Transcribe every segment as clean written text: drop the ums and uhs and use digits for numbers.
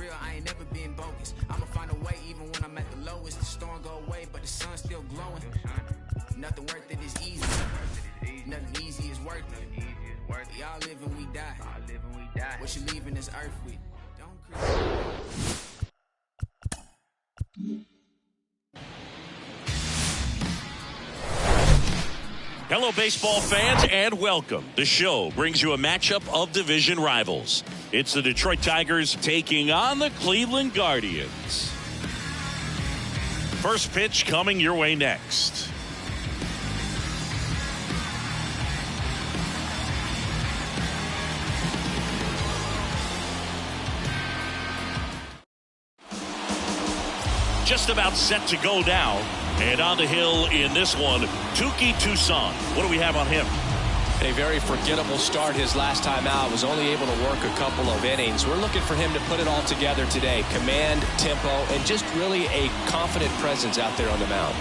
real, I ain't never been bogus. I'ma find a way even when I'm at the lowest. The storm go away, but the sun's still glowing. Nothing worth it is easy. Nothing easy is worth it. We all live and we die. What you leaving this earth with? Don't create. Hello, baseball fans, and welcome. The show brings you a matchup of division rivals. It's the Detroit Tigers taking on the Cleveland Guardians. First pitch coming your way next. Just about set to go now. And on the hill in this one, Touki Toussaint. What do we have on him? A very forgettable start his last time out. Was only able to work a couple of innings. We're looking for him to put it all together today. Command, tempo, and just really a confident presence out there on the mound.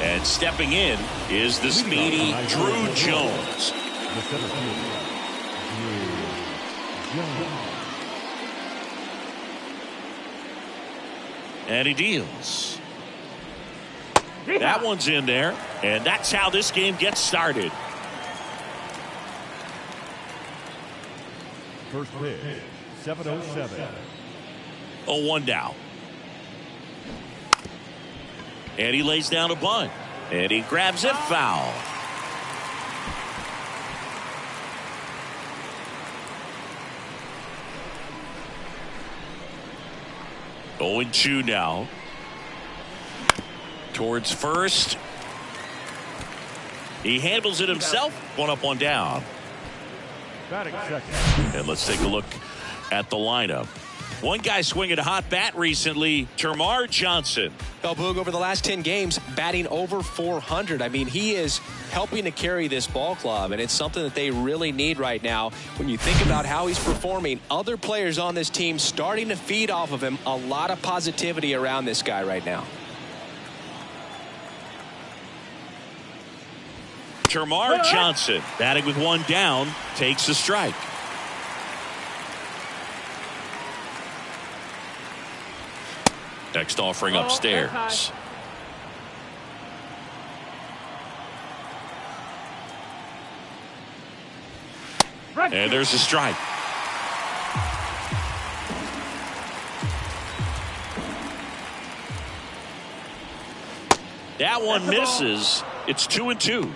And stepping in is the speedy Drew Jones. And he deals. That one's in there, and that's how this game gets started. First pitch, 7:07. 0-1 down. And he lays down a bunt, and he grabs it foul. Oh, 0-2 now. Towards first. He handles it himself. 1 up, 1 down. Batting second. And let's take a look at the lineup. One guy swinging a hot bat recently, Termarr Johnson. Well, Boog, over the last 10 games, batting over 400. I mean, he is helping to carry this ball club, and it's something that they really need right now. When you think about how he's performing, other players on this team starting to feed off of him. A lot of positivity around this guy right now. Termarr Johnson, batting with 1 down, takes a strike. Next offering upstairs. And there's a strike. That one misses. It's 2-2.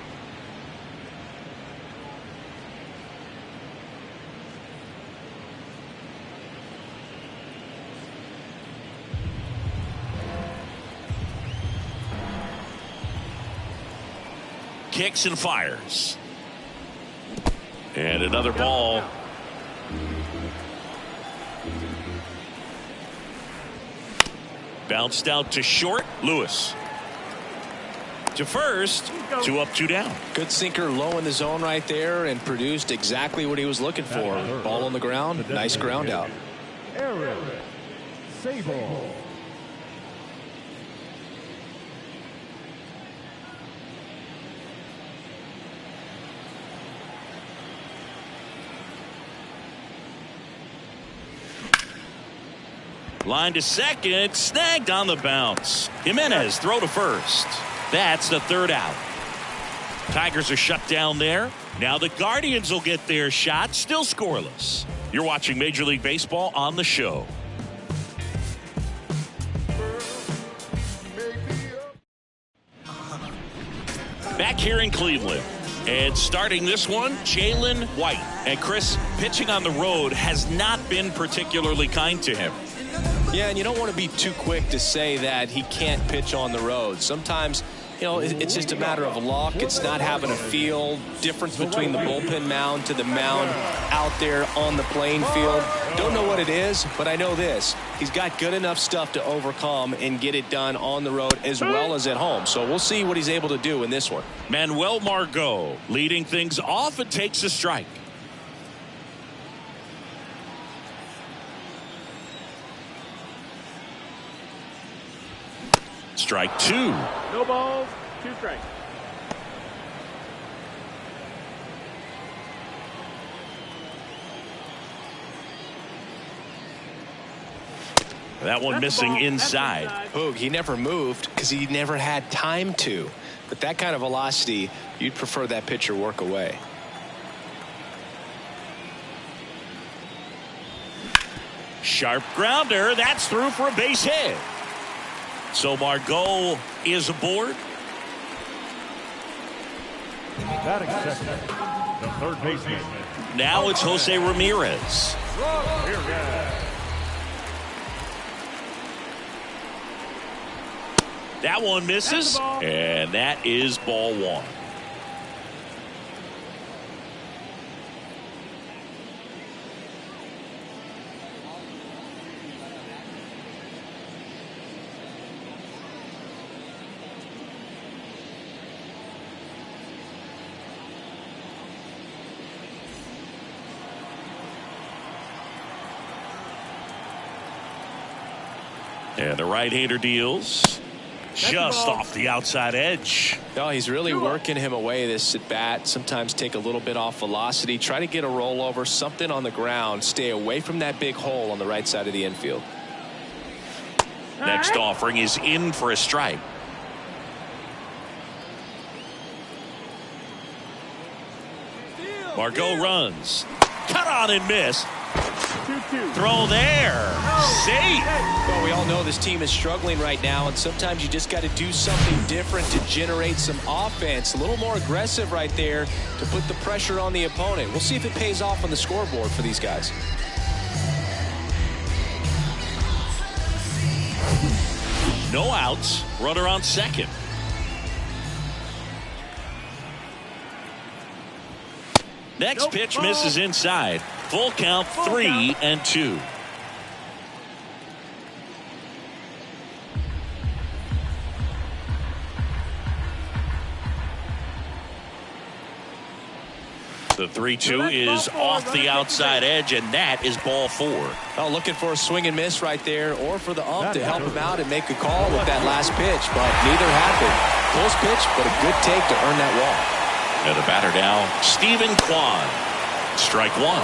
Kicks and fires. And another ball. Bounced out to short. Lewis. To first. 2 up, 2 down. Good sinker low in the zone right there and produced exactly what he was looking for. Ball on the ground. Nice ground out. Aaron Sable. Line to second, snagged on the bounce. Jimenez throw to first. That's the 3rd out. Tigers are shut down there. Now the Guardians will get their shot, still scoreless. You're watching Major League Baseball on the show. Back here in Cleveland. And starting this one, Jalen White. And Chris, pitching on the road has not been particularly kind to him. Yeah, and you don't want to be too quick to say that he can't pitch on the road. Sometimes, you know, it's just a matter of luck. It's not having a feel. Difference between the bullpen mound to the mound out there on the playing field. Don't know what it is, but I know this. He's got good enough stuff to overcome and get it done on the road as well as at home. So we'll see what he's able to do in this one. Manuel Margot leading things off and takes a strike. Strike 2. No balls, 2 strikes. That one missing inside. Boog, he never moved because he never had time to. But that kind of velocity, you'd prefer that pitcher work away. Sharp grounder. That's through for a base hit. So Margot is aboard. Batting second, the third baseman. Now it's Jose Ramirez. That one misses, and that is ball one. And the right-hander deals just off the outside edge. No, he's really working him away this at bat. Sometimes take a little bit off velocity. Try to get a rollover, something on the ground. Stay away from that big hole on the right side of the infield. Next offering is in for a strike. Margot runs. Cut on and miss. 2-2. Throw there. Safe. Well, we all know this team is struggling right now, and sometimes you just got to do something different to generate some offense. A little more aggressive right there to put the pressure on the opponent. We'll see if it pays off on the scoreboard for these guys. No outs. Runner on second. Next pitch misses inside. Full count, 3-2. The 3-2 is off the outside edge, and that is ball four. Oh, looking for a swing and miss right there, or for the ump to help him out and make a call with that last pitch, but neither happened. Close pitch, but a good take to earn that walk. And the batter now, Stephen Kwan. Strike one.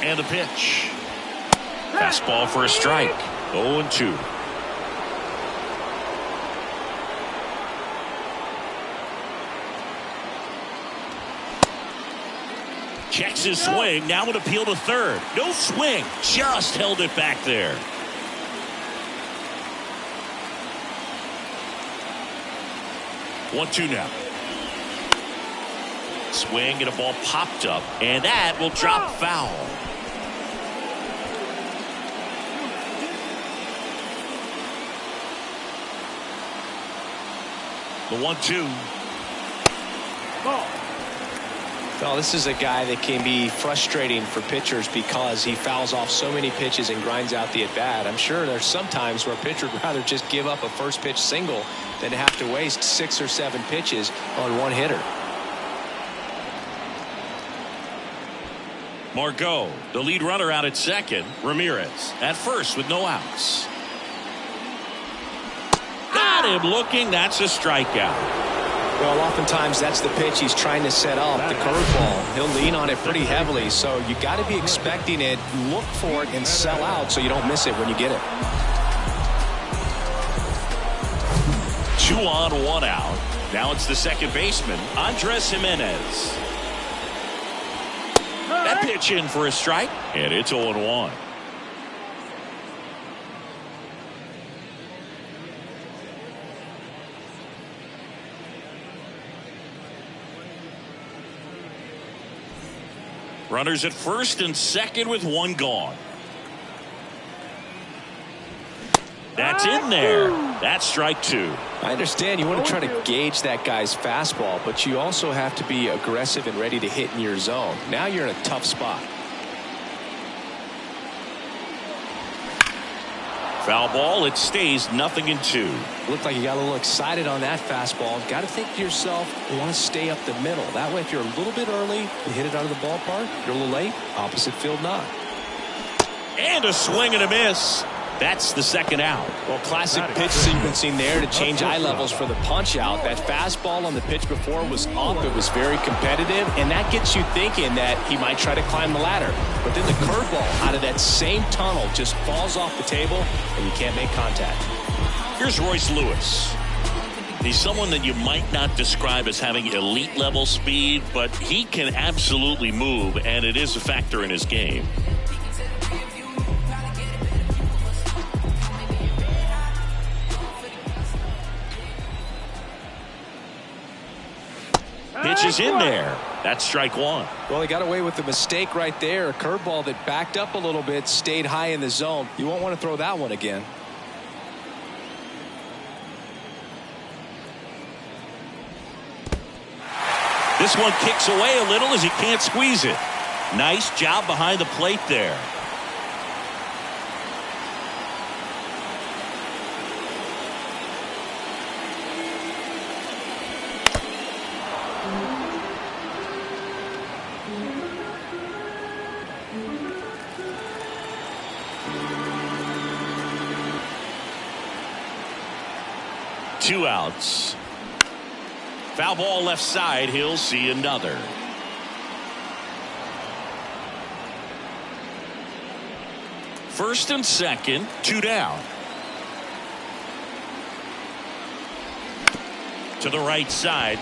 And the pitch. Fastball for a strike. 0-2. Checks his swing. Now an appeal to third. No swing. Just held it back there. One-two now. Swing and a ball popped up, and that will drop foul. The 1-2. Well, this is a guy that can be frustrating for pitchers because he fouls off so many pitches and grinds out the at-bat. I'm sure there's some times where a pitcher would rather just give up a first pitch single than to have to waste 6 or 7 pitches on one hitter. Margot, the lead runner, out at second. Ramirez at first with no outs. Got him looking. That's a strikeout. Well, oftentimes that's the pitch he's trying to set up, the curveball. He'll lean on it pretty heavily, so you got to be expecting it, look for it, and sell out so you don't miss it when you get it. 2 on, 1 out. Now it's the second baseman, Andres Jimenez. That pitch in for a strike, and it's 0-1. Runners at first and second with 1 gone. That's in there. That's strike 2. I understand you want to try to gauge that guy's fastball, but you also have to be aggressive and ready to hit in your zone. Now you're in a tough spot. Foul ball. It stays 0-2. Looked like you got a little excited on that fastball. Got to think to yourself, you want to stay up the middle. That way, if you're a little bit early, you hit it out of the ballpark. You're a little late, opposite field knock. And a swing and a miss. That's the second out. Well, classic pitch sequencing there to change eye levels for the punch out. That fastball on the pitch before was up. It was very competitive, and that gets you thinking that he might try to climb the ladder. But then the curveball out of that same tunnel just falls off the table, and you can't make contact. Here's Royce Lewis. He's someone that you might not describe as having elite level speed, but he can absolutely move, and it is a factor in his game. Pitch is in there. That's strike one. Well, he got away with the mistake right there. A curveball that backed up a little bit, stayed high in the zone. You won't want to throw that one again. This one kicks away a little as he can't squeeze it. Nice job behind the plate there. Two outs. Foul ball left side. He'll see another. First and second, two down. To the right side.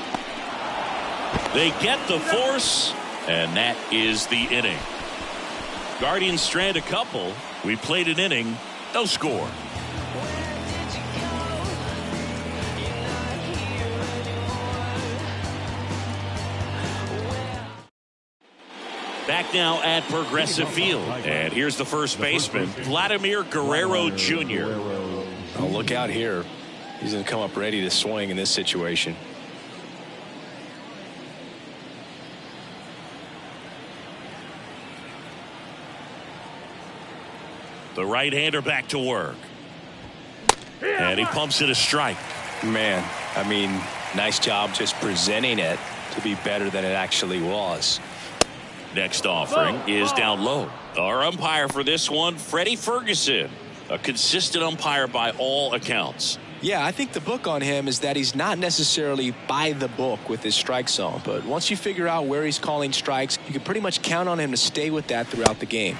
They get the force, and that is the inning. Guardians strand a couple. We played an inning, no score. Back now at Progressive Field. And here's the first baseman, Vladimir Guerrero Jr. Oh, look out here. He's going to come up ready to swing in this situation. The right-hander back to work. And he pumps it a strike. Man, I mean, nice job just presenting it to be better than it actually was. Next offering is down low. Our umpire for this one, Freddie Ferguson, a consistent umpire by all accounts. Yeah, I think the book on him is that he's not necessarily by the book with his strike zone, but once you figure out where he's calling strikes, you can pretty much count on him to stay with that throughout the game.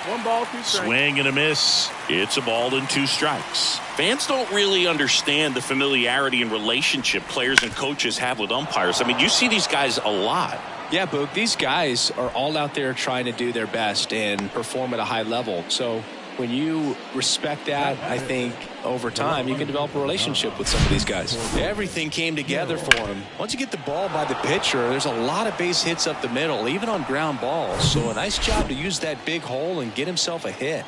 1 ball, 2 strikes. Swing and a miss. It's a ball and 2 strikes. Fans don't really understand the familiarity and relationship players and coaches have with umpires. I mean, you see these guys a lot. Yeah, Boog, these guys are all out there trying to do their best and perform at a high level. So when you respect that, I think over time you can develop a relationship with some of these guys. Everything came together for him. Once you get the ball by the pitcher, there's a lot of base hits up the middle, even on ground balls. So a nice job to use that big hole and get himself a hit.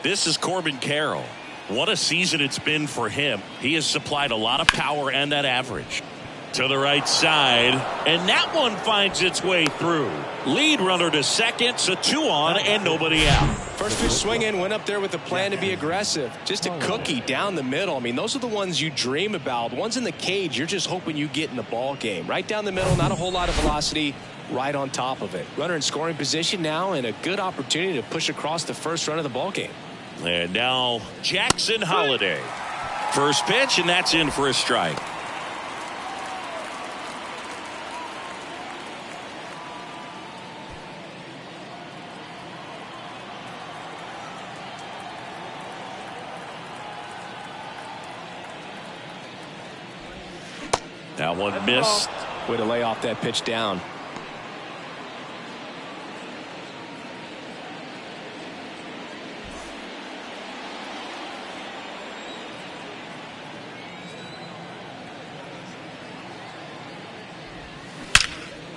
This is Corbin Carroll. What a season it's been for him. He has supplied a lot of power and that average. To the right side, and that one finds its way through. Lead runner to second, so 2 on and nobody out. First pitch swinging, went up there with a plan to be aggressive. Just a cookie down the middle. I mean, those are the ones you dream about. Ones in the cage, you're just hoping you get in the ball game. Right down the middle, not a whole lot of velocity, right on top of it. Runner in scoring position now, and a good opportunity to push across the first run of the ball game. And now Jackson Holliday. First pitch, and that's in for a strike. That one missed. Way to lay off that pitch down.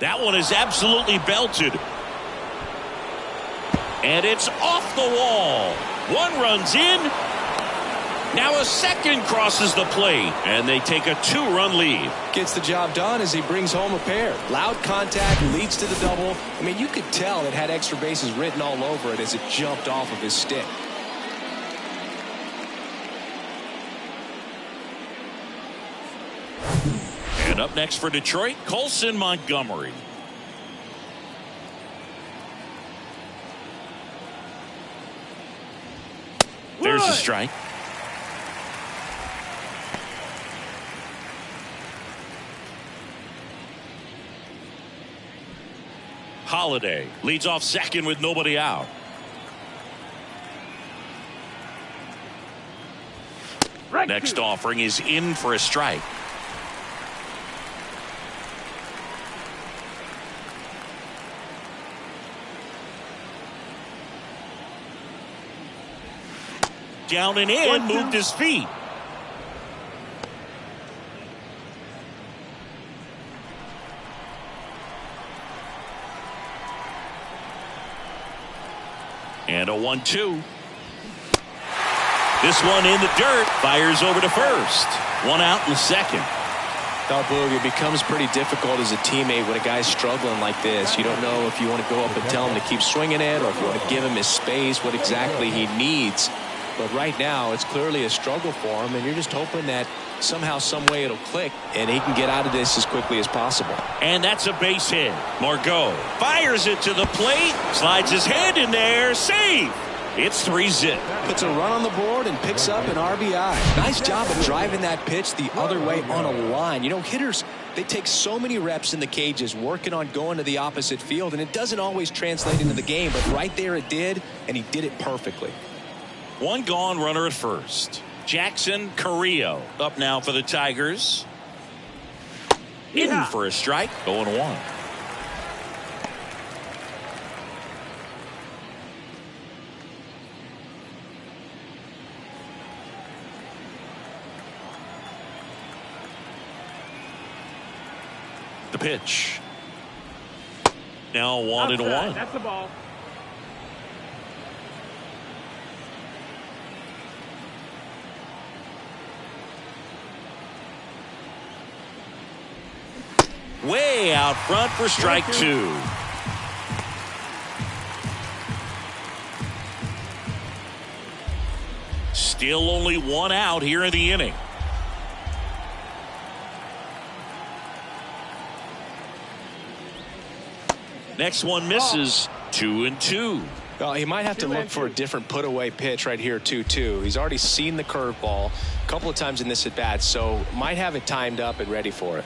That one is absolutely belted. And it's off the wall. One runs in. Now a second crosses the plate, and they take a 2-run lead. Gets the job done as he brings home a pair. Loud contact leads to the double. I mean, you could tell it had extra bases written all over it as it jumped off of his stick. And up next for Detroit, Colson Montgomery. There's a strike. Holiday leads off second with nobody out. Next offering is in for a strike. Down and in, moved his feet. And a 1-2. This one in the dirt, fires over to first. One out in the second. Now, Boog, it becomes pretty difficult as a teammate when a guy's struggling like this. You don't know if you want to go up and tell him to keep swinging it or if you want to give him his space, what exactly he needs. But right now, it's clearly a struggle for him, and you're just hoping that somehow, some way it'll click, and he can get out of this as quickly as possible. And that's a base hit. Margot fires it to the plate, slides his hand in there, save. It's 3-zip. Puts a run on the board and picks up an RBI. Nice job of driving that pitch the other way on a line. You know, hitters, they take so many reps in the cages working on going to the opposite field, and it doesn't always translate into the game, but right there it did, and he did it perfectly. One gone, runner at first. Jackson Carrillo up now for the Tigers. In for a strike, 0-1. The pitch. Now 1-1. That's the ball. Way out front for strike two. Still only one out here in the inning. Next one misses. 2-2. Well, he might have to look for a different put-away pitch right here, 2-2. He's already seen the curveball a couple of times in this at-bat, so might have it timed up and ready for it.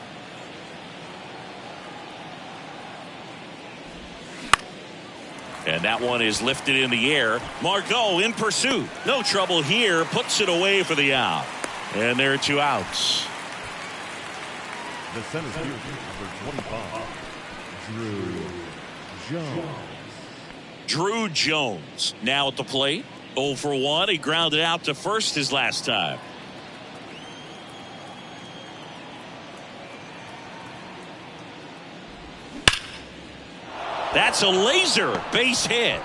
And that one is lifted in the air. Margot in pursuit. No trouble here. Puts it away for the out. And there are two outs. The center fielder, number 25, Drew Jones now at the plate. 0 for 1. He grounded out to first his last time. That's a laser base hit.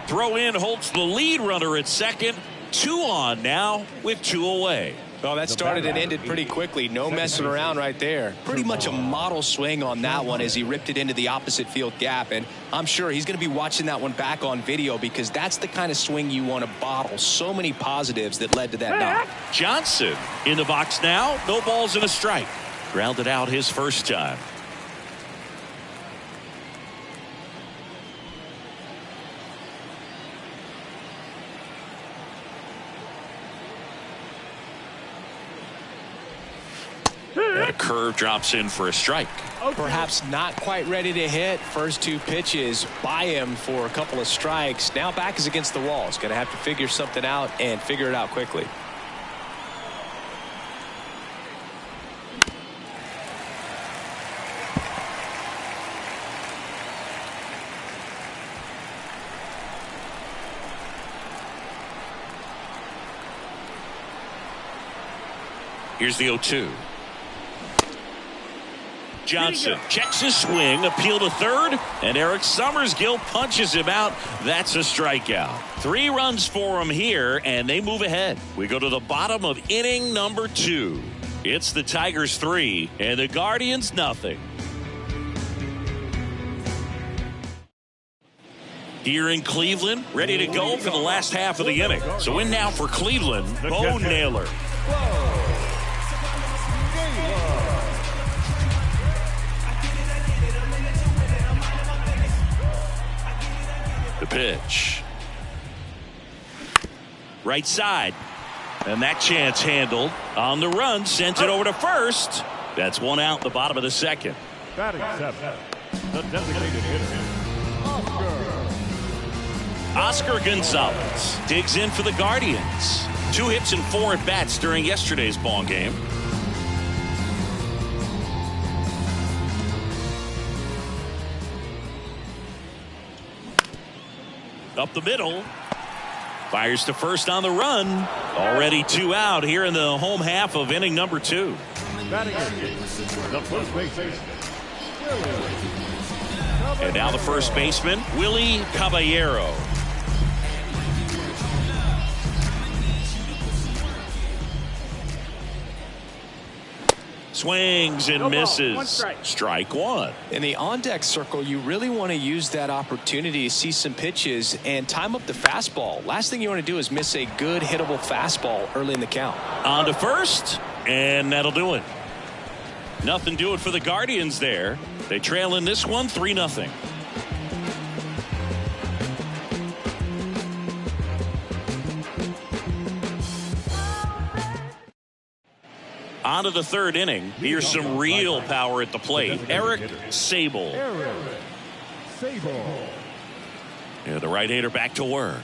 Throw in holds the lead runner at second. 2 on now with 2 away. Well, that started and ended pretty quickly. No messing around right there. Pretty much a model swing on that one as he ripped it into the opposite field gap. And I'm sure he's going to be watching that one back on video because that's the kind of swing you want to bottle. So many positives that led to that knock. Johnson in the box now. No balls and a strike. Grounded out his first time. And a curve drops in for a strike. Perhaps not quite ready to hit. First 2 pitches by him for a couple of strikes. Now back is against the wall. He's going to have to figure something out and figure it out quickly. Here's the 0-2. Johnson checks his swing, appeal to third, and Eric Summersgill punches him out. That's a strikeout. 3 runs for him here, and they move ahead. We go to the bottom of inning number 2. It's the Tigers 3 and the Guardians nothing. Here in Cleveland, ready to go for the last half of the inning. So in now for Cleveland, Bo Naylor. The pitch. Right side. And that chance handled. On the run, sends it over to first. That's one out in the bottom of the second. Batting seventh, the designated hitter, Oscar Gonzalez digs in for the Guardians. 2 hits and 4 at bats during yesterday's ball game. Up the middle. Fires to first on the run. Already 2 out here in the home half of inning number 2. batting the first baseman, And now the first baseman, Willie Caballero. Swings and misses. One strike. Strike one. In the on-deck circle, you really want to use that opportunity to see some pitches and time up the fastball. Last thing you want to do is miss a good hittable fastball early in the count. On to first, and that'll do it. Nothing doing for the Guardians there. They trail in this one 3-0. On to the third inning. Here's some real power at the plate. Eric Sable. Yeah, the right-hander back to work.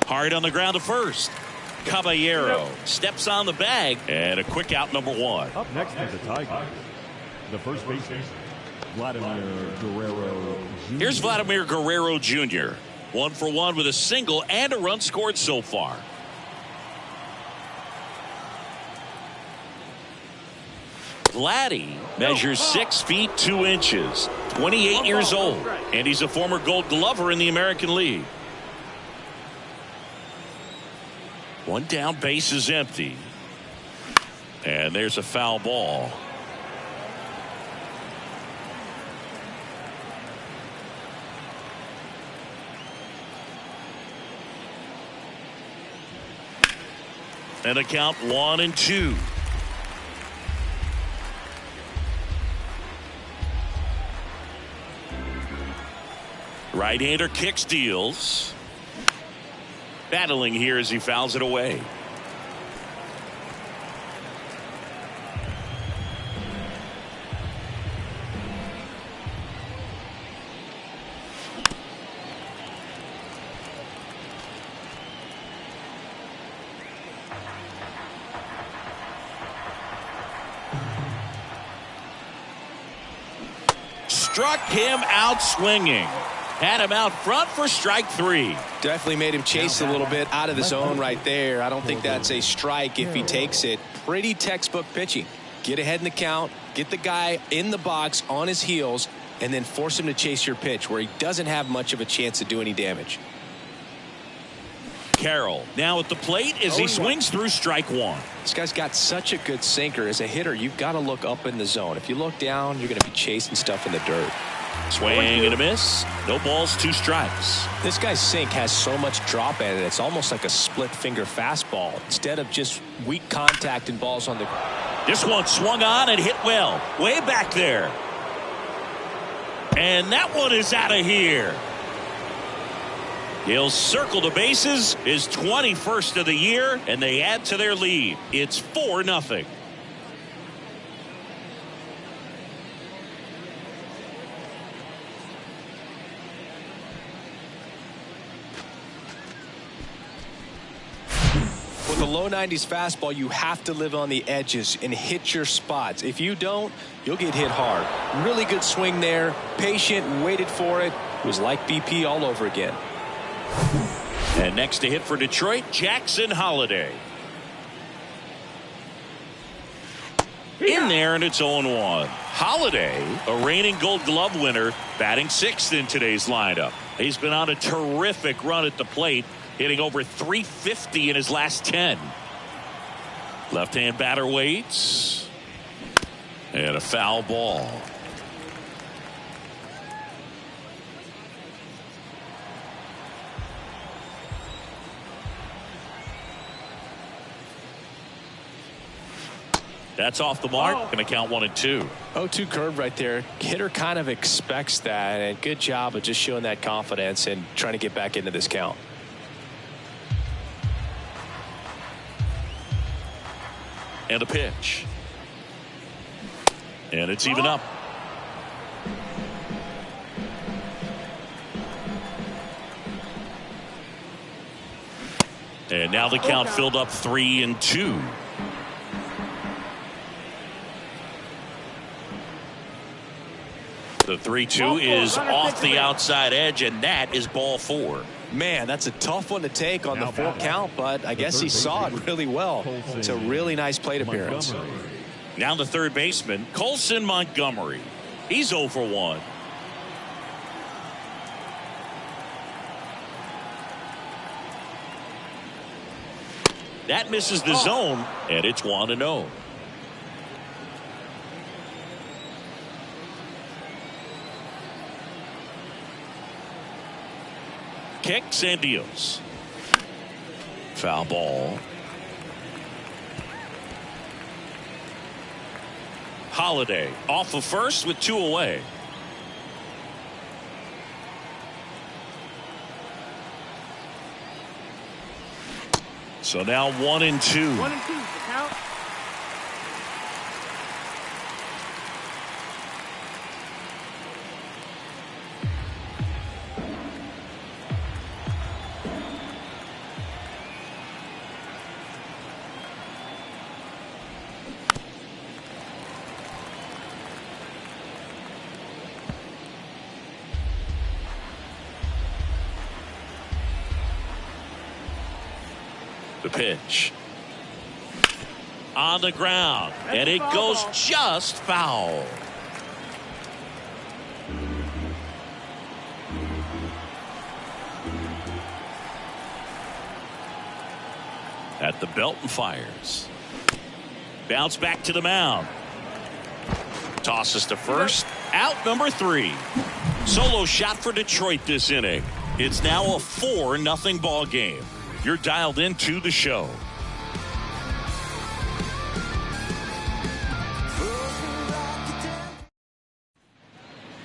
Hard on the ground to first. Caballero steps on the bag, and a quick out, number 1. Up next is the Tigers. The first baseman, Vladimir Guerrero Jr. Here's Vladimir Guerrero Jr. 1 for 1 with a single and a run scored so far. Vladdy measures 6 feet 2 inches, 28 years old, and he's a former Gold Glover in the American League. 1 down, base is empty. And there's a foul ball. And a count 1-2. Right-hander kicks, deals. Battling here as he fouls it away. Struck him out swinging. Had him out front for strike 3. Definitely made him chase a little bit out of the zone right there. I don't think that's a strike if he takes it. Pretty textbook pitching. Get ahead in the count, get the guy in the box on his heels, and then force him to chase your pitch where he doesn't have much of a chance to do any damage. Carroll now at the plate as he swings through strike 1. This guy's got such a good sinker. As a hitter, you've got to look up in the zone. If you look down, you're going to be chasing stuff in the dirt. Swing and a miss. No balls, 2 strikes. This guy's sink has so much drop at it. It's almost like a split finger fastball instead of just weak contact and balls on the. This one swung on and hit well. Way back there. And that one is out of here. He'll circle the bases. His 21st of the year, and they add to their lead. It's 4-0. With a low 90s fastball, you have to live on the edges and hit your spots. If you don't, you'll get hit hard. Really good swing there. Patient, waited for it. It was like BP all over again. And next to hit for Detroit, Jackson Holliday. In there, and it's 0-1. Holliday, a reigning Gold Glove winner, batting 6th in today's lineup. He's been on a terrific run at the plate, hitting over .350 in his last 10. Left-hand batter waits. And a foul ball. That's off the mark. Going to count 1-2. 0-2 curve right there. Hitter kind of expects that, and good job of just showing that confidence and trying to get back into this count. And a pitch. And it's even up. And now the count filled up 3-2. The 3-2 is off the outside edge, and that is ball 4. Man, that's a tough one to take on the full count, but I guess he saw it really well. It's a really nice plate appearance. Now the third baseman, Colson Montgomery. He's 0 for 1. That misses the zone, and it's 1-0. Kicks and deals. Foul ball. Holiday off of first with 2 away. So now 1-2. 1-2. The count. The pitch on the ground, and it goes just foul. At the belt and fires. Bounce back to the mound. Tosses to first. Out number 3. Solo shot for Detroit this inning. It's now a 4-0 ball game. You're dialed into the show.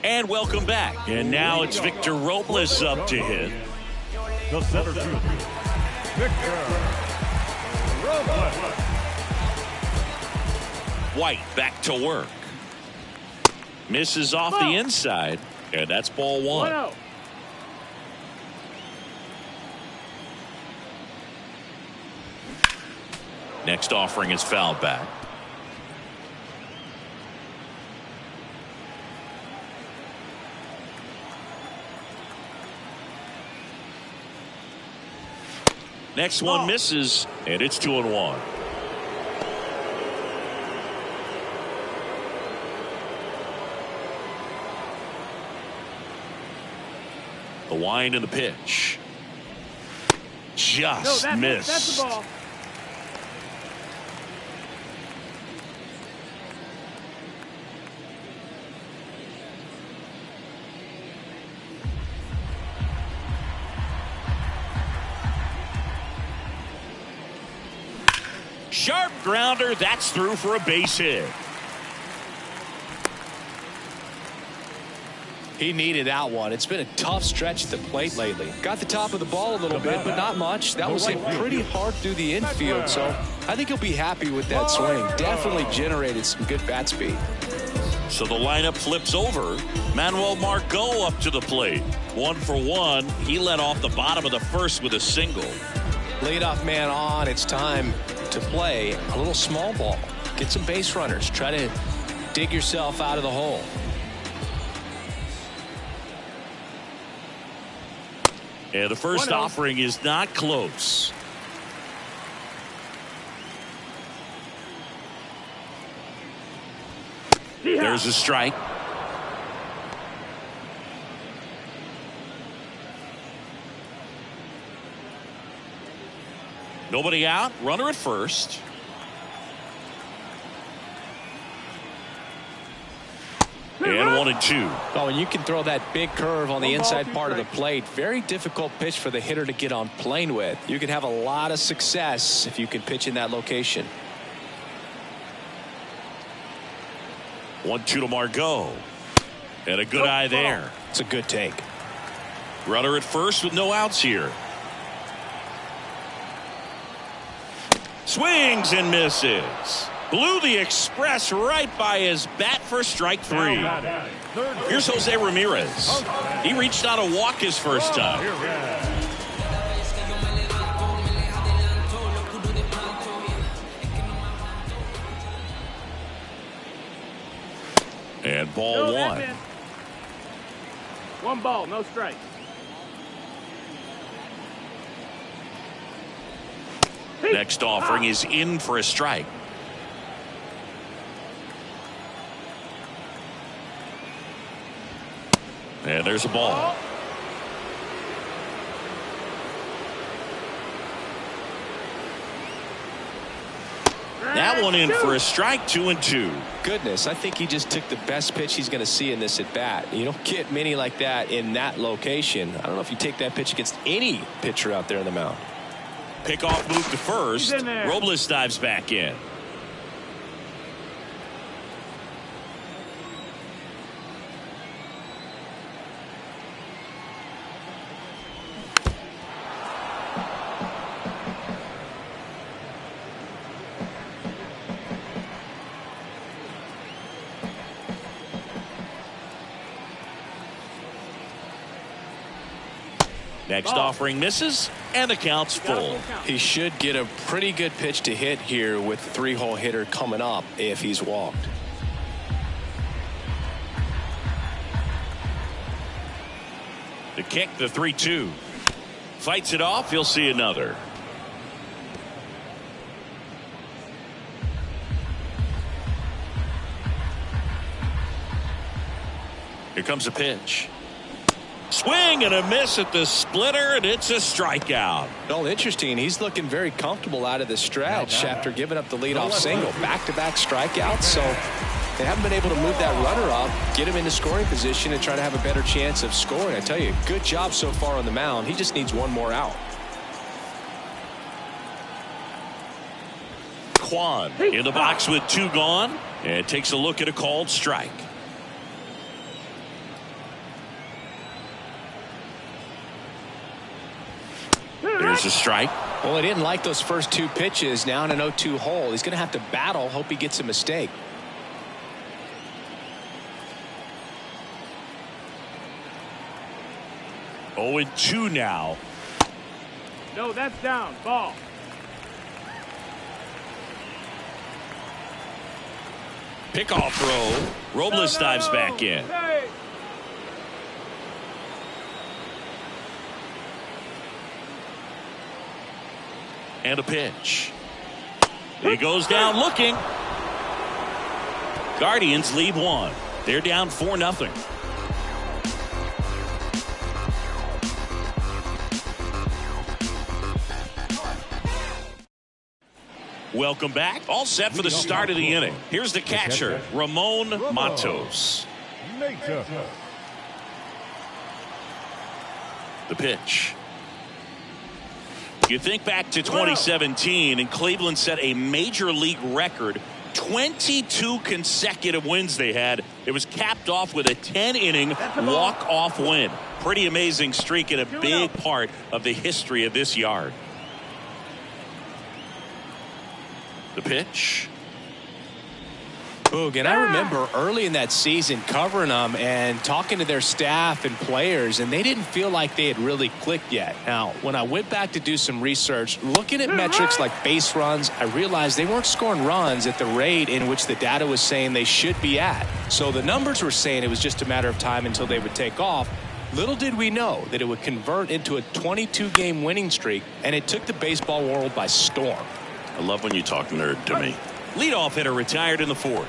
And welcome back. And now it's Victor Robles up to hit. The center fielder, Victor Robles. White back to work. Misses off the inside, and that's ball 1. 1-0. Next offering is fouled back. Next one misses, and it's 2-1. The wind and the pitch. Just missed. That's the ball. Sharp grounder, that's through for a base hit. He needed that one. It's been a tough stretch at the plate lately. Got the top of the ball a little bit, but not much. That was hit pretty hard through the infield, so I think he'll be happy with that swing. Definitely generated some good bat speed. So the lineup flips over. Manuel Margot up to the plate. 1 for 1. He led off the bottom of the first with a single. Leadoff man on. It's time to play a little small ball. Get some base runners. Try to dig yourself out of the hole. And the first offering is not close. There's a strike. Nobody out. Runner at first. And 1-2. Oh, and you can throw that big curve on the inside part of the plate. Very difficult pitch for the hitter to get on plane with. You can have a lot of success if you can pitch in that location. 1-2 to Margot. And a good eye there. It's a good take. Runner at first with no outs here. Swings and misses. Blew the express right by his bat for strike 3. Here's Jose Ramirez. He reached out a walk his first time. And ball 1. One ball, no strikes. Next offering is in for a strike. And there's a ball. That one in for a strike, 2-2. Goodness, I think he just took the best pitch he's going to see in this at bat. You don't get many like that in that location. I don't know if you take that pitch against any pitcher out there on the mound. Pickoff move to first. Robles dives back in. Next offering misses, and the count's full. He should get a pretty good pitch to hit here with the 3-hole hitter coming up if he's walked. The kick, the 3-2. Fights it off, he'll see another. Here comes a pitch. Swing and a miss at the splitter, and it's a strikeout. Well, interesting. He's looking very comfortable out of the stretch after giving up the leadoff single. Back-to-back strikeouts, so they haven't been able to move that runner up, get him into scoring position, and try to have a better chance of scoring. I tell you, good job so far on the mound. He just needs one more out. Kwan in the box with 2 gone, and takes a look at a called strike. There's a strike. Well, he didn't like those first 2 pitches. Now in an 0-2 hole. He's going to have to battle. Hope he gets a mistake. Oh, 2 now. No, that's down. Ball. Pickoff throw. Robles dives back in. Hey. And a pitch. He goes down looking. Guardians lead 1. They're down 4-0. Welcome back. All set for the start of the inning. Here's the catcher, Ramon Matos. The pitch. You think back to 2017, and Cleveland set a major league record. 22 consecutive wins they had. It was capped off with a 10-inning walk-off win. Pretty amazing streak and a big part of the history of this yard. The pitch. Boog, and I remember early in that season covering them and talking to their staff and players, and they didn't feel like they had really clicked yet. Now, when I went back to do some research, looking at metrics like base runs, I realized they weren't scoring runs at the rate in which the data was saying they should be at. So the numbers were saying it was just a matter of time until they would take off. Little did we know that it would convert into a 22-game winning streak, and it took the baseball world by storm. I love when you talk nerd to me. Leadoff hitter retired in the 4th.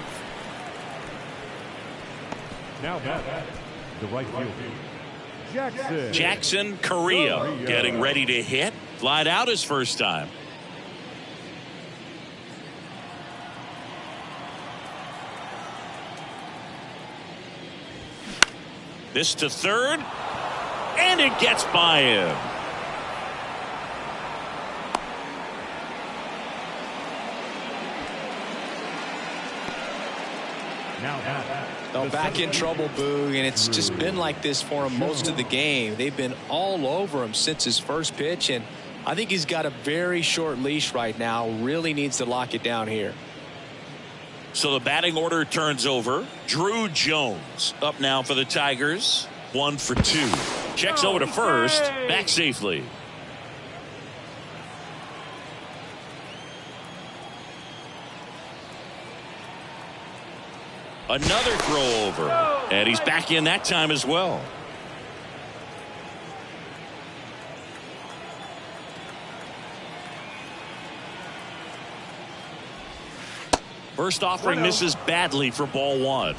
Now back, the right fielder, Jackson Correa getting ready to hit. Flied out his first time. This to third, and it gets by him. Now back in trouble, Boog, and it's just been like this for him most of the game. They've been all over him since his first pitch, and I think he's got a very short leash right now. Really needs to lock it down here. So the batting order turns over. Drew Jones up now for the Tigers. 1 for 2. Checks over to first. Back safely. Another throw over. And he's back in that time as well. First offering misses badly for ball 1.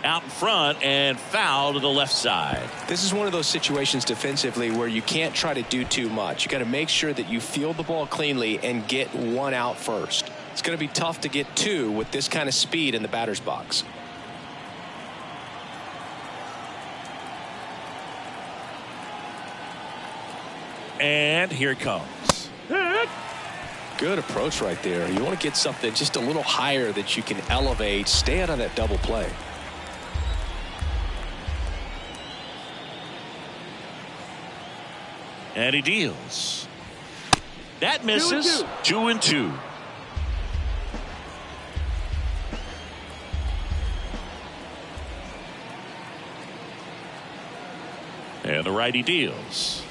Out in front and foul to the left side. This is one of those situations defensively where you can't try to do too much. You got to make sure that you field the ball cleanly and get one out first. It's going to be tough to get 2 with this kind of speed in the batter's box. And here it comes. Good approach right there. You want to get something just a little higher that you can elevate. Stay out of that double play. And he deals. That misses. 2 and 2. And the righty deals.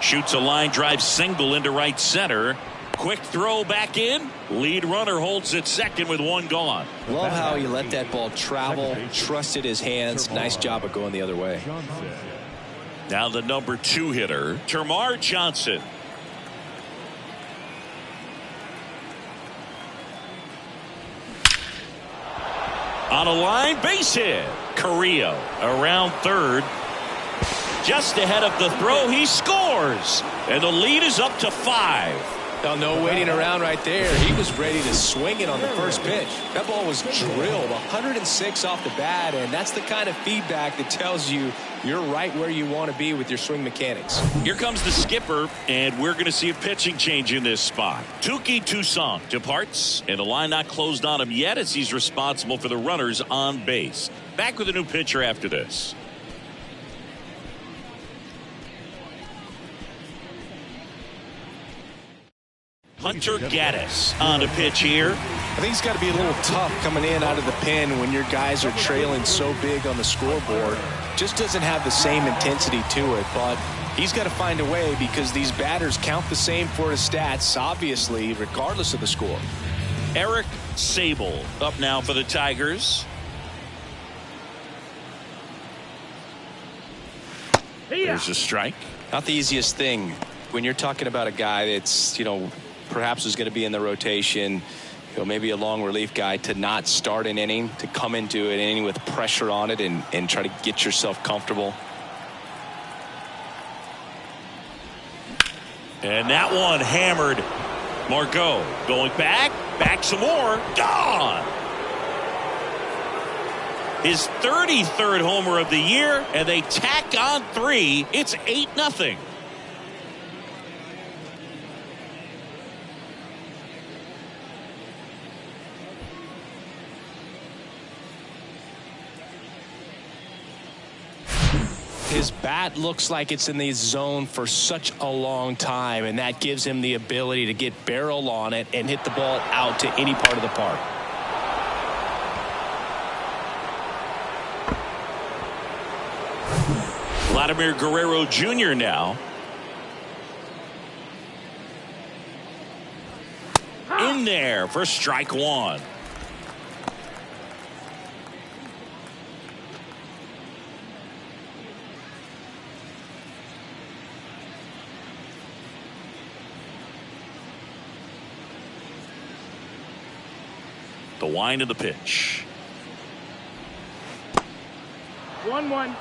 Shoots a line drive single into right center. Quick throw back in. Lead runner holds at second with 1 gone. Love how he let that ball travel, trusted his hands. Nice job of going the other way. Now the number 2 hitter, Termarr Johnson. On a line, base hit. Carrillo around third. Just ahead of the throw, he scores. And the lead is up to 5. Now, no waiting around right there. He was ready to swing it on the first pitch. That ball was drilled 106 off the bat, and that's the kind of feedback that tells you you're right where you want to be with your swing mechanics. Here comes the skipper, and we're going to see a pitching change in this spot. Touki Toussaint departs, and the line not closed on him yet as he's responsible for the runners on base. Back with a new pitcher after this. Hunter Gaddis on the pitch here. I think it's got to be a little tough coming in out of the pen when your guys are trailing so big on the scoreboard. Just doesn't have the same intensity to it, but he's got to find a way because these batters count the same for his stats, obviously, regardless of the score. Eric Sable up now for the Tigers. There's a strike. Not the easiest thing when you're talking about a guy that's, perhaps is going to be in the rotation, maybe a long relief guy, to not start an inning, to come into an inning with pressure on it and try to get yourself comfortable. And that one hammered. Margot going back some more, gone. His 33rd homer of the year, and they tack on 3. It's 8-0. His bat looks like it's in the zone for such a long time, and that gives him the ability to get barrel on it and hit the ball out to any part of the park. Vladimir Guerrero Jr. now. In there for strike 1. The wind of the pitch. 1-1.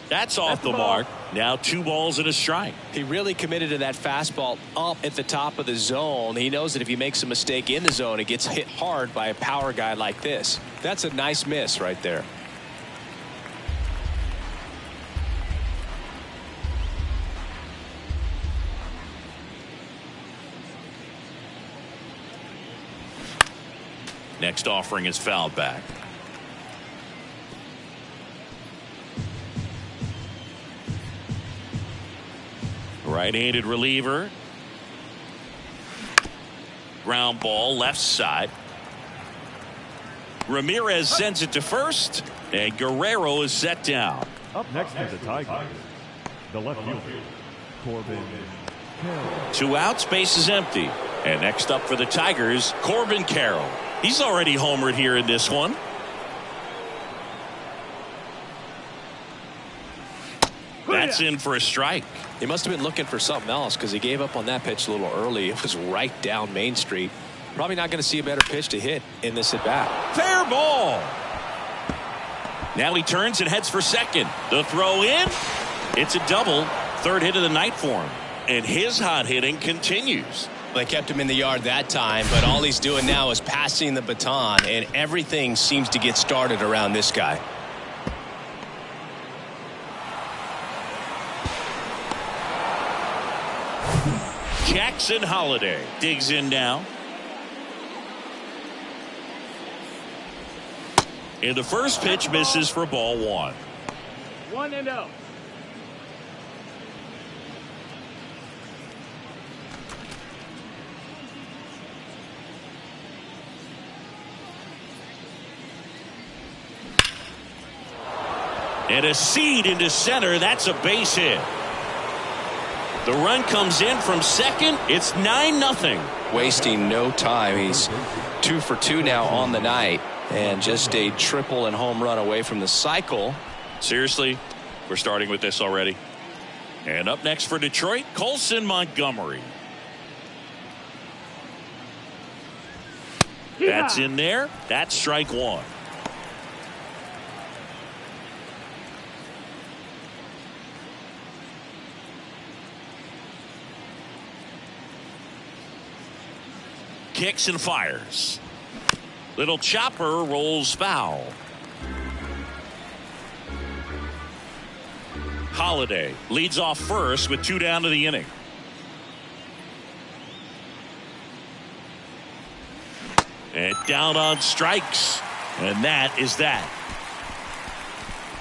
That's off the mark. Now 2 balls and a strike. He really committed to that fastball up at the top of the zone. He knows that if he makes a mistake in the zone, it gets hit hard by a power guy like this. That's a nice miss right there. Next offering is fouled back. Right-handed reliever. Ground ball left side. Ramirez sends it to first, and Guerrero is set down. Up next is the Tigers. The left fielder, Corbin Carroll. 2 outs, base is empty. And next up for the Tigers, Corbin Carroll. He's already homered here in this one. That's in for a strike. He must have been looking for something else because he gave up on that pitch a little early. It was right down Main Street. Probably not going to see a better pitch to hit in this at bat. Fair ball. Now he turns and heads for second. The throw in. It's a double. Third hit of the night for him. And his hot hitting continues. They kept him in the yard that time, but all he's doing now is passing the baton, and everything seems to get started around this guy. Jackson Holiday digs in now. And the first pitch misses for ball 1. 1-0. And a seed into center. That's a base hit. The run comes in from second. It's 9-0. Wasting no time. He's 2 for 2 now on the night, and just a triple and home run away from the cycle. Seriously, we're starting with this already. And up next for Detroit, Colson Montgomery. That's in there. That's strike 1. Kicks and fires. Little chopper rolls foul. Holiday leads off first with 2 down to the inning. And down on strikes. And that is that.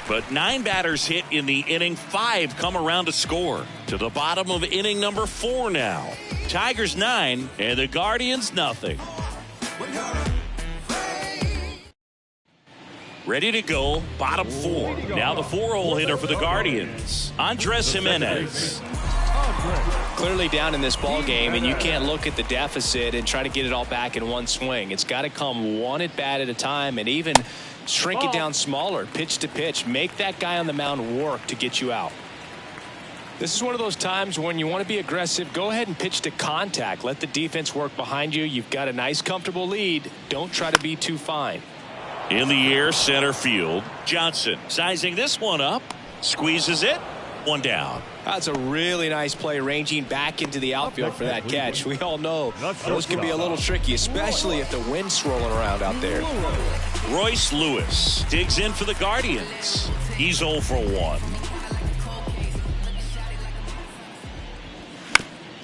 But 9 batters hit in the inning. 5 come around to score. To the bottom of inning number 4 now. Tigers 9 and the Guardians nothing. Ready to go, bottom 4. Now the 4-hole hitter for the Guardians, Andres Jimenez. Clearly down in this ball game, and you can't look at the deficit and try to get it all back in one swing. It's got to come one at bat at a time, and even shrink it down smaller, pitch to pitch. Make that guy on the mound work to get you out. This is one of those times when you want to be aggressive. Go ahead and pitch to contact. Let the defense work behind you. You've got a nice, comfortable lead. Don't try to be too fine. In the air, center field. Johnson sizing this one up. Squeezes it. 1 down. That's a really nice play, ranging back into the outfield for that catch. We all know those can be a little tricky, especially if the wind's swirling around out there. Royce Lewis digs in for the Guardians. He's 0 for 1.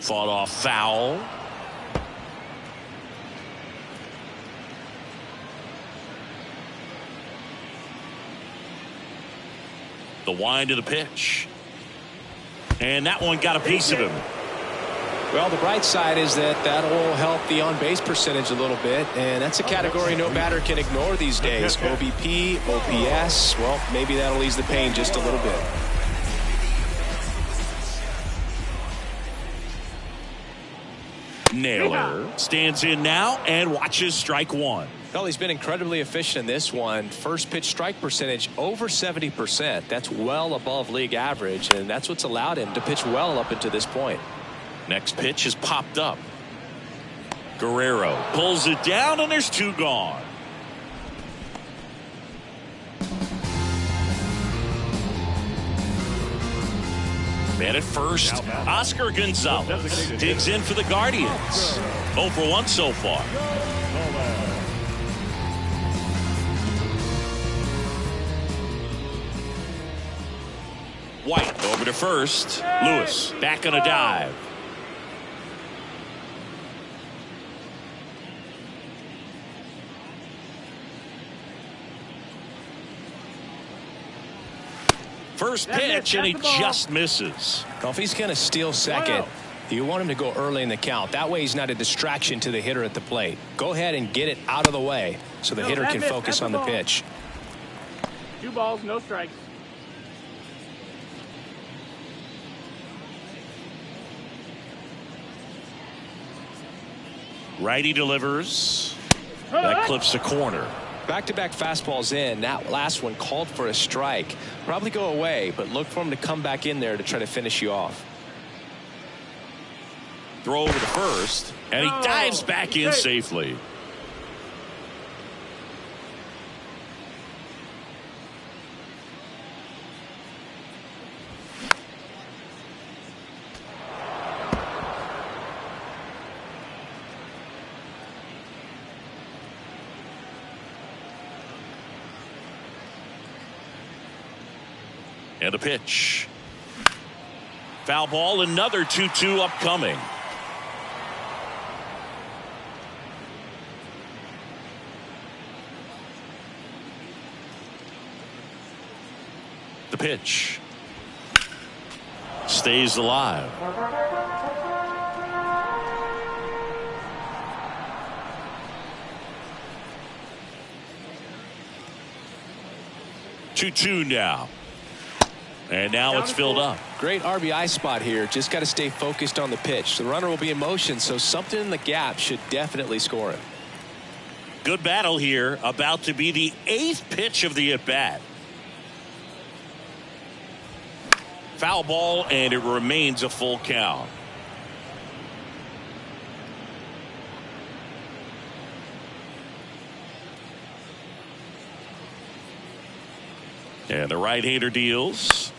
Fought off foul. The wind of the pitch. And that one got a piece of him. Well, the bright side is that will help the on-base percentage a little bit, and that's a category no batter can ignore these days. OBP, OPS, well, maybe that'll ease the pain just a little bit. Naylor stands in now and watches strike 1. Well, he's been incredibly efficient in this one. First pitch strike percentage over 70%. That's well above league average, and that's what's allowed him to pitch well up until this point. Next pitch is popped up. Guerrero pulls it down, and there's 2 gone. Man at first, Oscar Gonzalez digs in for the Guardians. 0 for 1 so far. White over to first. Lewis back on a dive. First pitch, and he just misses. Well, if he's going to steal second, you want him to go early in the count. That way he's not a distraction to the hitter at the plate. Go ahead and get it out of the way so the hitter can focus on the pitch. 2 balls, no strikes. Righty delivers. That clips the corner. Back-to-back fastballs in. That last one called for a strike. Probably go away, but look for him to come back in there to try to finish you off. Throw over to first, and he dives back in safely. And a pitch. Foul ball, another 2-2 upcoming. The pitch. Stays alive. Two now. And now it's filled up. Great RBI spot here. Just got to stay focused on the pitch. The runner will be in motion, so something in the gap should definitely score him. Good battle here. About to be the 8th pitch of the at-bat. Foul ball, and it remains a full count. And the right-hander deals.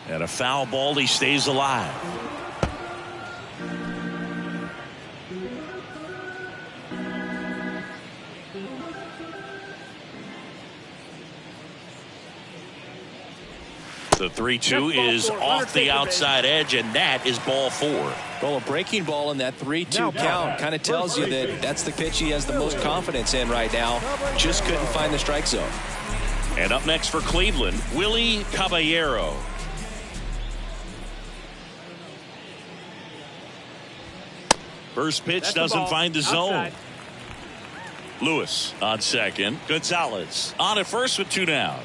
And a foul ball, he stays alive. The 3-2 is off the outside edge, and that is ball 4. Well, a breaking ball in that 3-2 count kind of tells you that that's the pitch he has the most confidence in right now. Just couldn't find the strike zone. And up next for Cleveland, Willie Caballero. First pitch doesn't find the zone. Lewis on second. Gonzalez on at first with 2 down.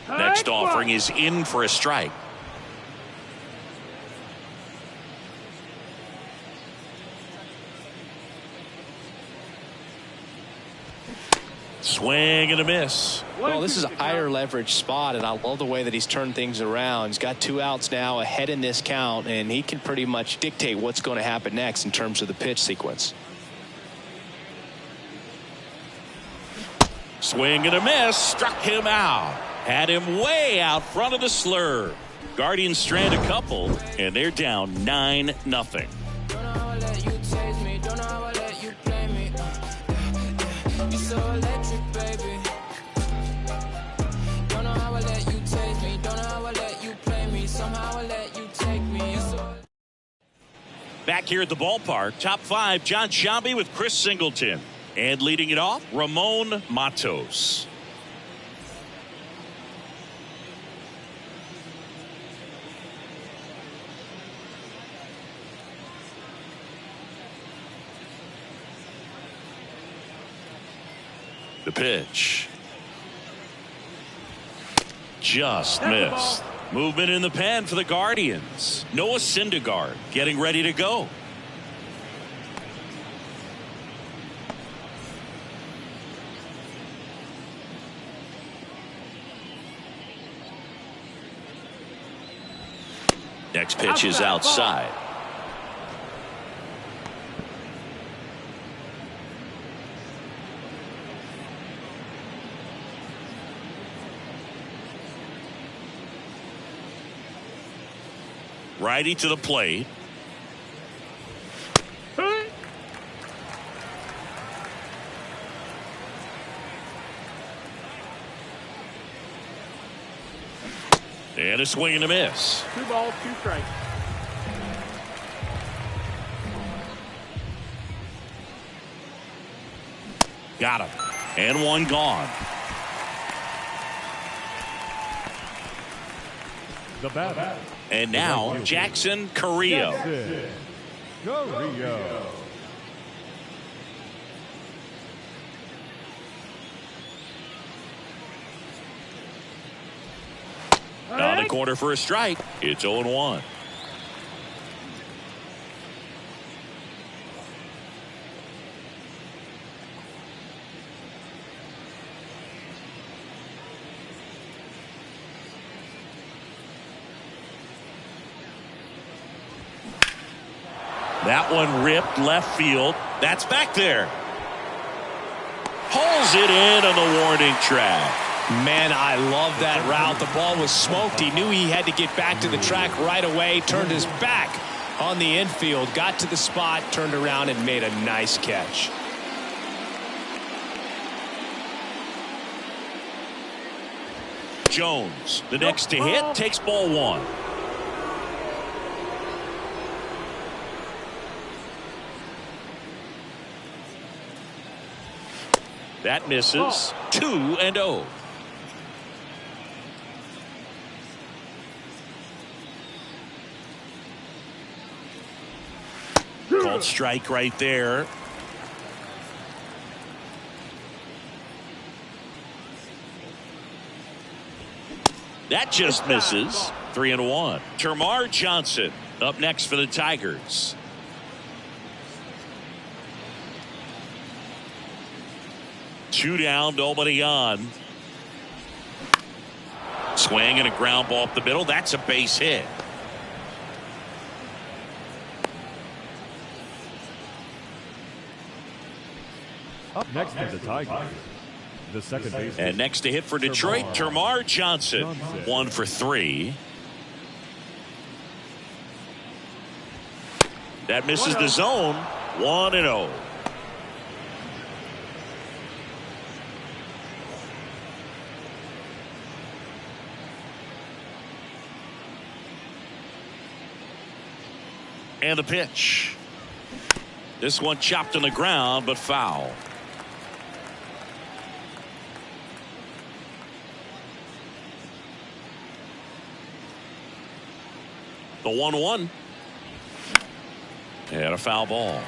Next offering is in for a strike. Swing and a miss. Well, this is a higher leverage spot, and I love the way that he's turned things around. He's got 2 outs now ahead in this count, and he can pretty much dictate what's going to happen next in terms of the pitch sequence. Swing and a miss. Struck him out. Had him way out front of the slur. Guardians strand a couple, and they're down 9-0. Back here at the ballpark, top 5, John Sciambi with Chris Singleton. And leading it off, Ramon Matos. The pitch. Just missed. Movement in the pen for the Guardians. Noah Syndergaard getting ready to go. Next pitch is outside. Righty to the plate. And a swing and a miss. 2 balls, 2 strikes. Got him. And 1 gone. The bat. And now Jackson Carrillo. Carrillo. On the corner for a strike. It's 0-1. That one ripped left field. That's back there. Pulls it in on the warning track. Man, I love that route. The ball was smoked. He knew he had to get back to the track right away. Turned his back on the infield. Got to the spot. Turned around and made a nice catch. Jones, the next to hit, takes ball one. That misses. 2-0. Called strike right there. That just misses. 3-1. Termarr Johnson up next for the Tigers. Two down, nobody on. Swing and a ground ball up the middle. That's a base hit. Up next for the Tigers, the second baseman. And next to hit for Detroit, Termarr Johnson. 1 for 3. That misses the zone. 1-0. And the pitch. This one chopped on the ground, but foul. The 1-1. And a foul ball.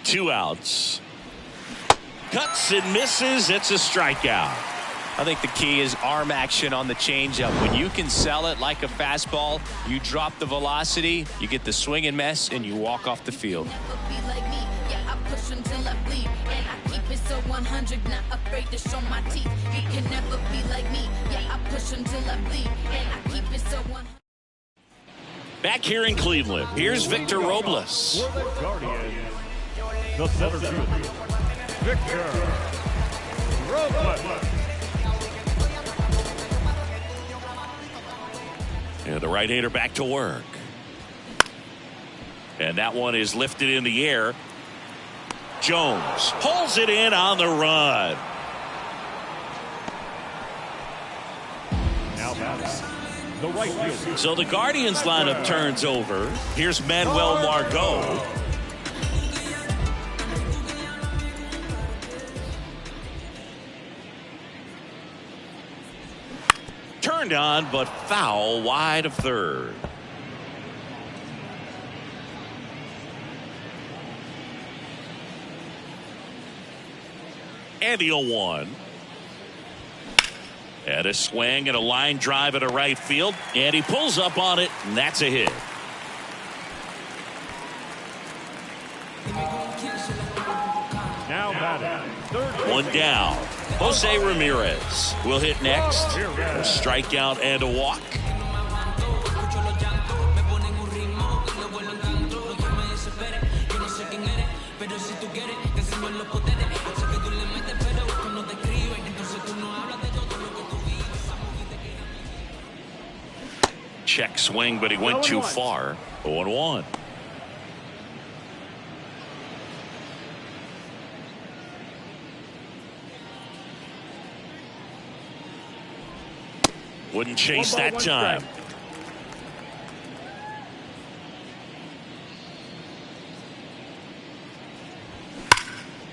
Two outs. Cuts and misses. It's a strikeout. I think the key is arm action on the changeup. When you can sell it like a fastball, you drop the velocity, you get the swing and miss, and you walk off the field. Back here in Cleveland, here's Victor Robles. For the Guardians, the center fielder, Victor Robles. And the right-hander back to work. And that one is lifted in the air. Jones pulls it in on the run. Now batting, the right fielder. So the Guardians lineup turns over. Here's Manuel Margot. Turned on, but foul wide of third. And the 0-1. And a swing and a line drive at a right field. And he pulls up on it, and that's a hit. Now batting, third. One down. Jose Ramirez will hit next. A strikeout and a walk. Check swing, but he went too far. 0-1. Wouldn't chase that time.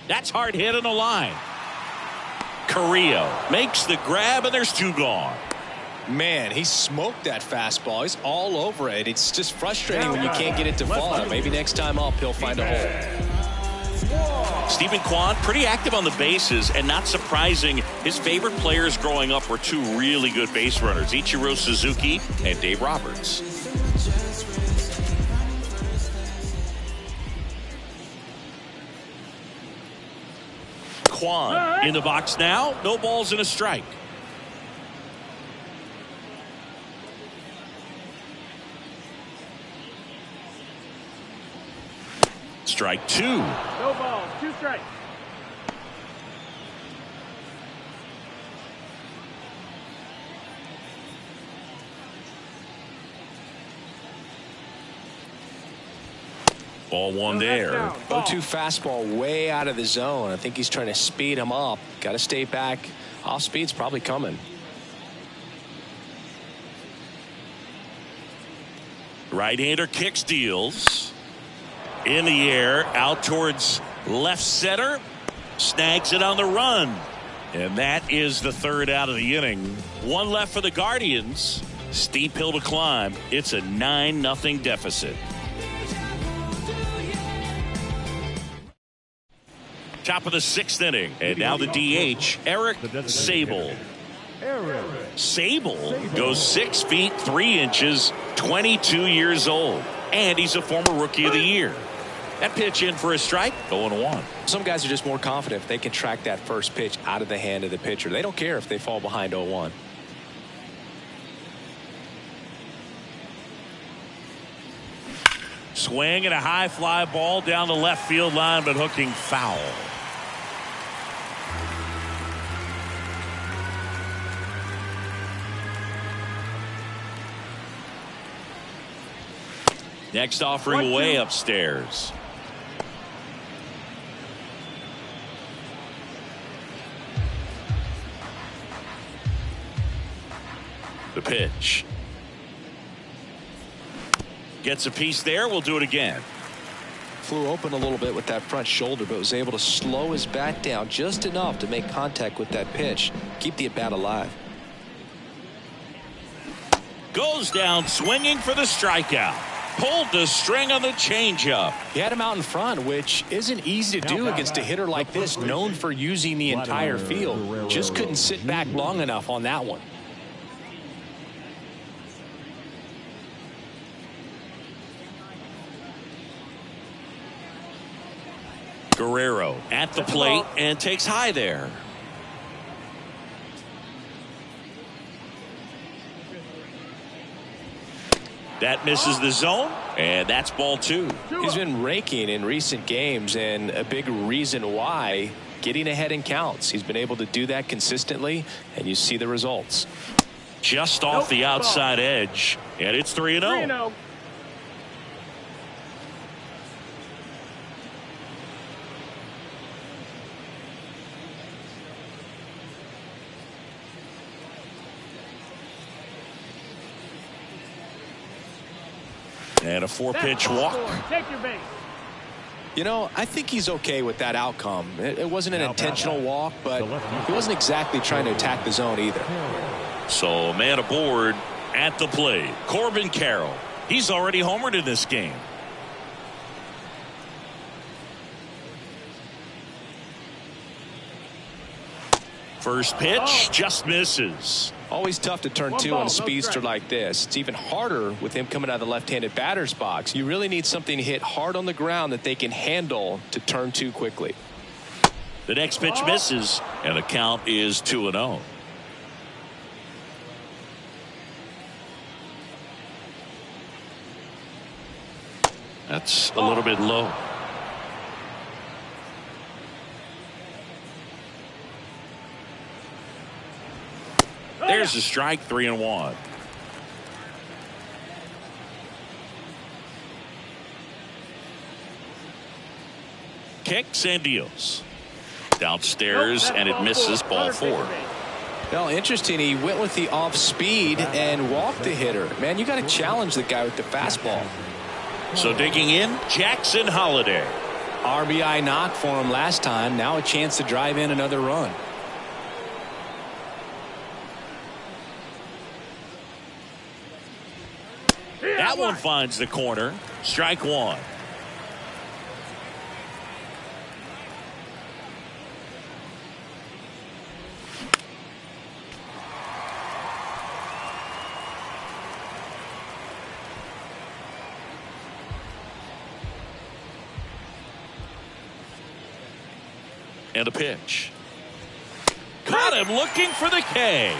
That's hard hit on the line. Carrillo makes the grab, and there's 2 gone. Man, he smoked that fastball. He's all over it. It's just frustrating when you can't get it to fall. Maybe next time up, he'll find a hole. Stephen Kwan, pretty active on the bases, and not surprising, his favorite players growing up were 2 really good base runners, Ichiro Suzuki and Dave Roberts. Kwan in the box now. No balls and a strike. Strike 2. No balls, 2 strikes. Ball 1 there. 0-2 fastball way out of the zone. I think he's trying to speed him up. Got to stay back. Off speed's probably coming. Right-hander kick steals. In the air, out towards left center. Snags it on the run. And that is the 3rd out of the inning. 1 left for the Guardians. Steep hill to climb. It's a 9-0 deficit. Top of the 6th inning. And now the DH, Eric Sable. Sable goes 6 feet 3 inches, 22 years old. And he's a former Rookie of the Year. That pitch in for a strike, 0-1. Some guys are just more confident if they can track that first pitch out of the hand of the pitcher. They don't care if they fall behind 0-1. Swing and a high fly ball down the left field line, but hooking foul. Next offering way upstairs. The pitch. Gets a piece there. We'll do it again. Flew open a little bit with that front shoulder, but was able to slow his bat down just enough to make contact with that pitch. Keep the at-bat alive. Goes down swinging for the strikeout. Pulled the string on the changeup. He had him out in front, which isn't easy to do against a hitter like this, known for using the entire field. Just couldn't sit back long enough on that one. Guerrero at the plate and takes high there. That misses the zone, and that's ball 2. He's been raking in recent games, and a big reason why, getting ahead in counts. He's been able to do that consistently, and you see the results. Just off the outside edge, and it's 3-0. 3-0. And a 4-pitch walk. Take your base. You know, I think he's okay with that outcome. It wasn't an intentional walk, but he wasn't exactly trying to attack the zone either. So man aboard at the plate, Corbin Carroll. He's already homered in this game. First pitch just misses. Always tough to turn 2 on a speedster like this. It's even harder with him coming out of the left-handed batter's box. You really need something to hit hard on the ground that they can handle to turn 2 quickly. The next pitch misses, and the count is 2-0. That's a little bit low. There's a strike, 3-1. Kicks and deals. Downstairs, and it misses, ball 4. Well, interesting. He went with the off speed and walked the hitter. Man, you got to challenge the guy with the fastball. So digging in, Jackson Holliday. RBI knock for him last time. Now a chance to drive in another run. That one finds the corner. Strike one. And a pitch. Caught him looking for the K.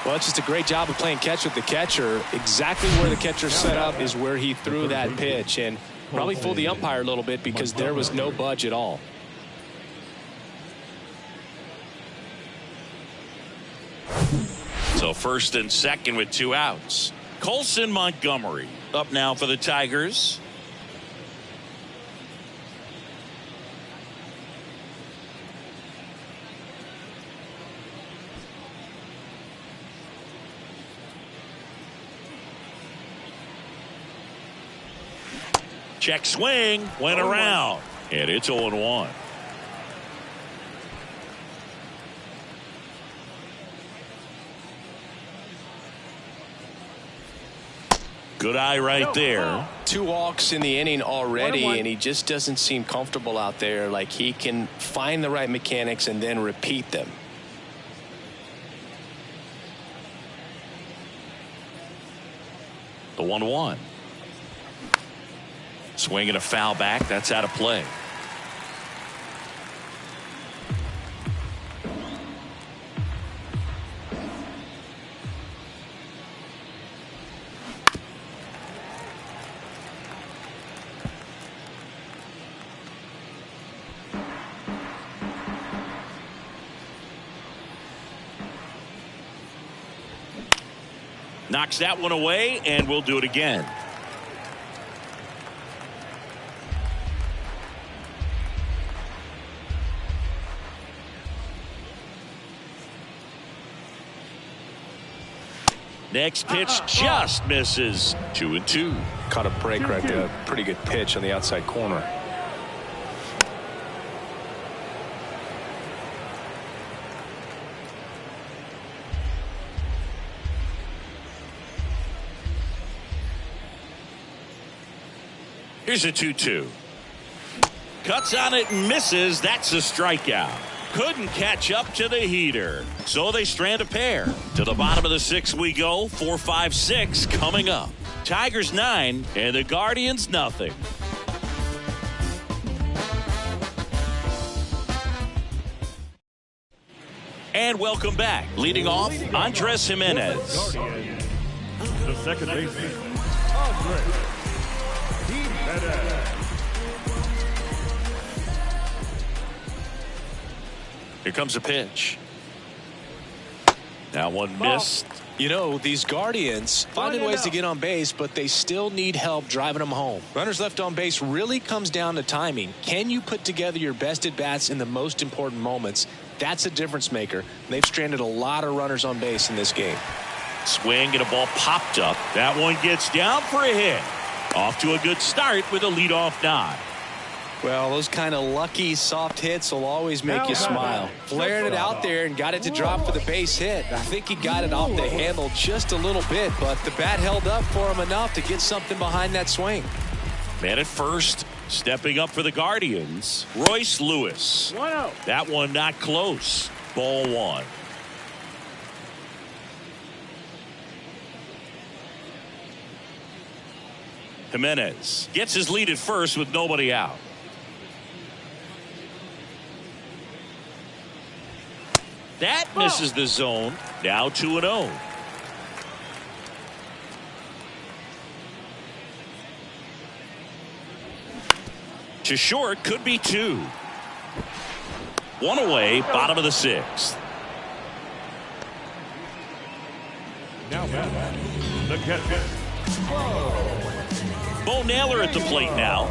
Well, it's just a great job of playing catch with the catcher. Exactly where the catcher set up is where he threw that pitch, and probably fooled the umpire a little bit because there was no budge at all. So first and second with 2 outs. Colson Montgomery up now for the Tigers. Check swing, went around, and it's 0-1. Good eye right there. 2 walks in the inning already, and he just doesn't seem comfortable out there. Like he can find the right mechanics and then repeat them. The 1-1. Swing and a foul back. That's out of play. Knocks that one away, and we'll do it again. Next pitch just misses. 2-2. Caught a break right there. Pretty good pitch on the outside corner. Here's a 2-2. Cuts on it and misses. That's a strikeout. Couldn't catch up to the heater. So they strand a pair. To the bottom of the 6th we go. 4, 5, 6 coming up. Tigers 9 and the Guardians nothing. And welcome back. Leading off, Andres Jimenez. The second baseman, Andres Jimenez. Here comes a pitch. That one missed. You know, these Guardians finding ways to get on base, but they still need help driving them home. Runners left on base really comes down to timing. Can you put together your best at-bats in the most important moments? That's a difference maker. They've stranded a lot of runners on base in this game. Swing and a ball popped up. That one gets down for a hit. Off to a good start with a leadoff nod. Well, those kind of lucky soft hits will always make you smile. Flared it out there and got it to drop for the base hit. I think he got it off the handle just a little bit, but the bat held up for him enough to get something behind that swing. Man at first, stepping up for the Guardians, Royce Lewis. 1-0. That one not close. Ball 1. Jimenez gets his lead at first with nobody out. That misses the zone. Now 2-0. To short, could be 2. 1 away, bottom of the 6th. Now back, the catcher, Bo Naylor at the plate now.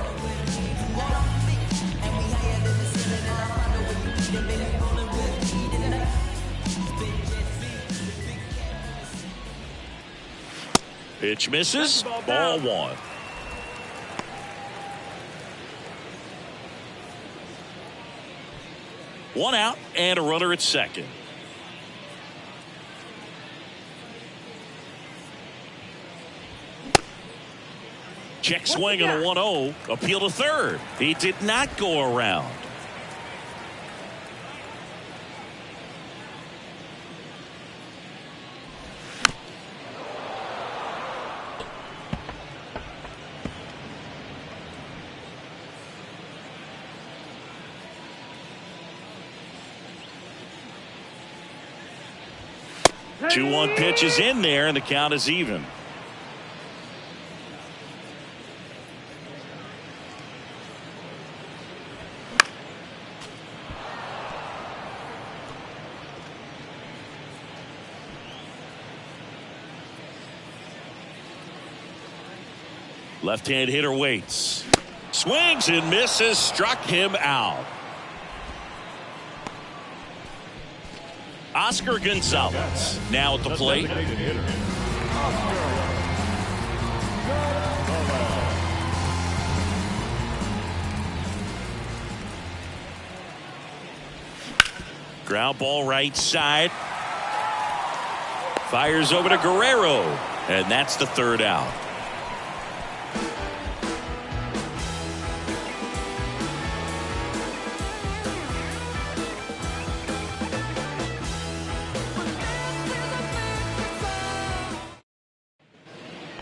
Pitch misses. Ball 1. One out and a runner at second. Check swing and a 1-0. Appeal to third. He did not go around. Hey. 2-1 pitch is in there, and the count is even. Left-hand hitter waits. Swings and misses. Struck him out. Oscar Gonzalez now at the plate. Ground ball right side. Fires over to Guerrero. And that's the third out.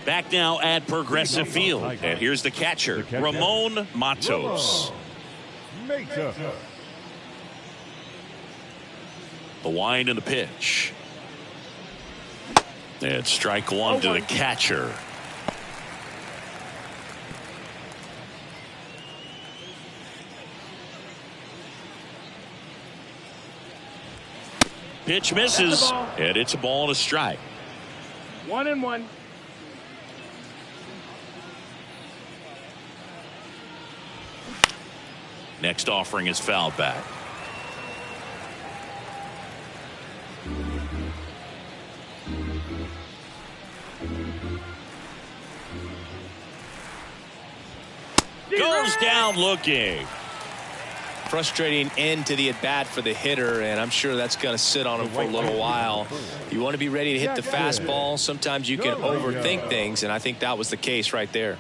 Back now at Progressive Field. And here's the catcher, Ramon Matos. The wind and the pitch. And strike one to the catcher. Pitch misses, and it's a ball and a strike. 1-1. Next offering is fouled back. Goes down looking. Frustrating end to the at-bat for the hitter, and I'm sure that's going to sit on him for a little while. You want to be ready to hit the fastball. Sometimes you can overthink things, and I think that was the case right there.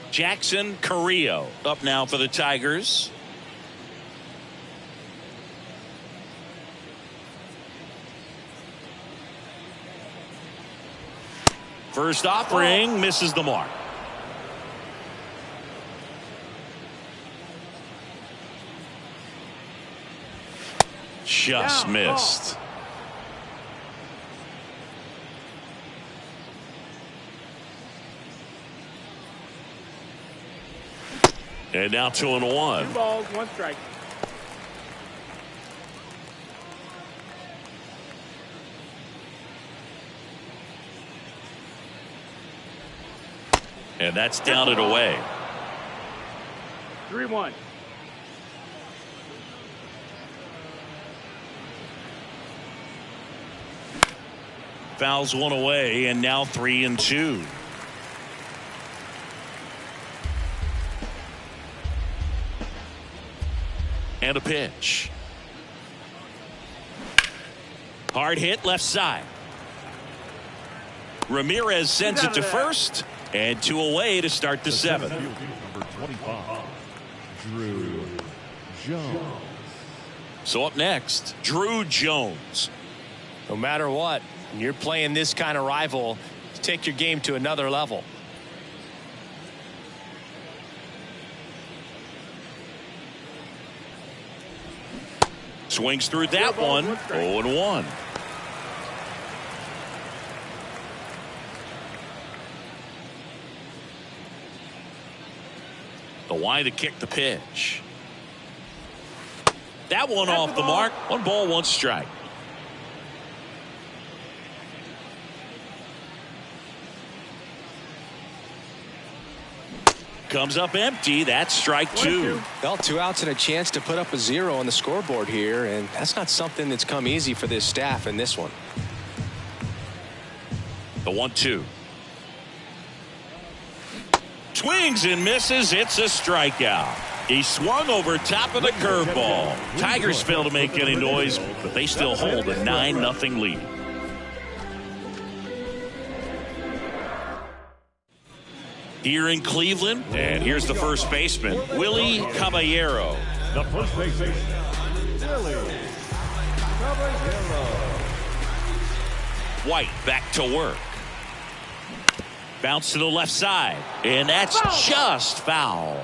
Jackson Carrillo up now for the Tigers. First offering misses the mark. Just missed. And now 2-1. 2 balls, 1 strike. And that's down and away. 3-1. Fouls one away, and now 3-2. And a pitch. Hard hit left side. Ramirez sends it to first, and 2 away to start the 7th. Number 25, Drew Jones. So up next, Drew Jones. No matter what, when you're playing this kind of rival, take your game to another level. Swings through that one. 0-1. The wind to kick the pitch. That one off the mark. 1 ball, 1 strike. Comes up empty. That's strike 2. Well, 2 outs and a chance to put up a 0 on the scoreboard here, and that's not something that's come easy for this staff in this one. The 1-2. Swings and misses. It's a strikeout. He swung over top of the curveball. Tigers fail to make any noise, but they still hold a 9-0 lead. Here in Cleveland, and here's the first baseman, Willie Caballero. The first baseman, Willie Caballero. White back to work. Bounce to the left side, and that's just foul.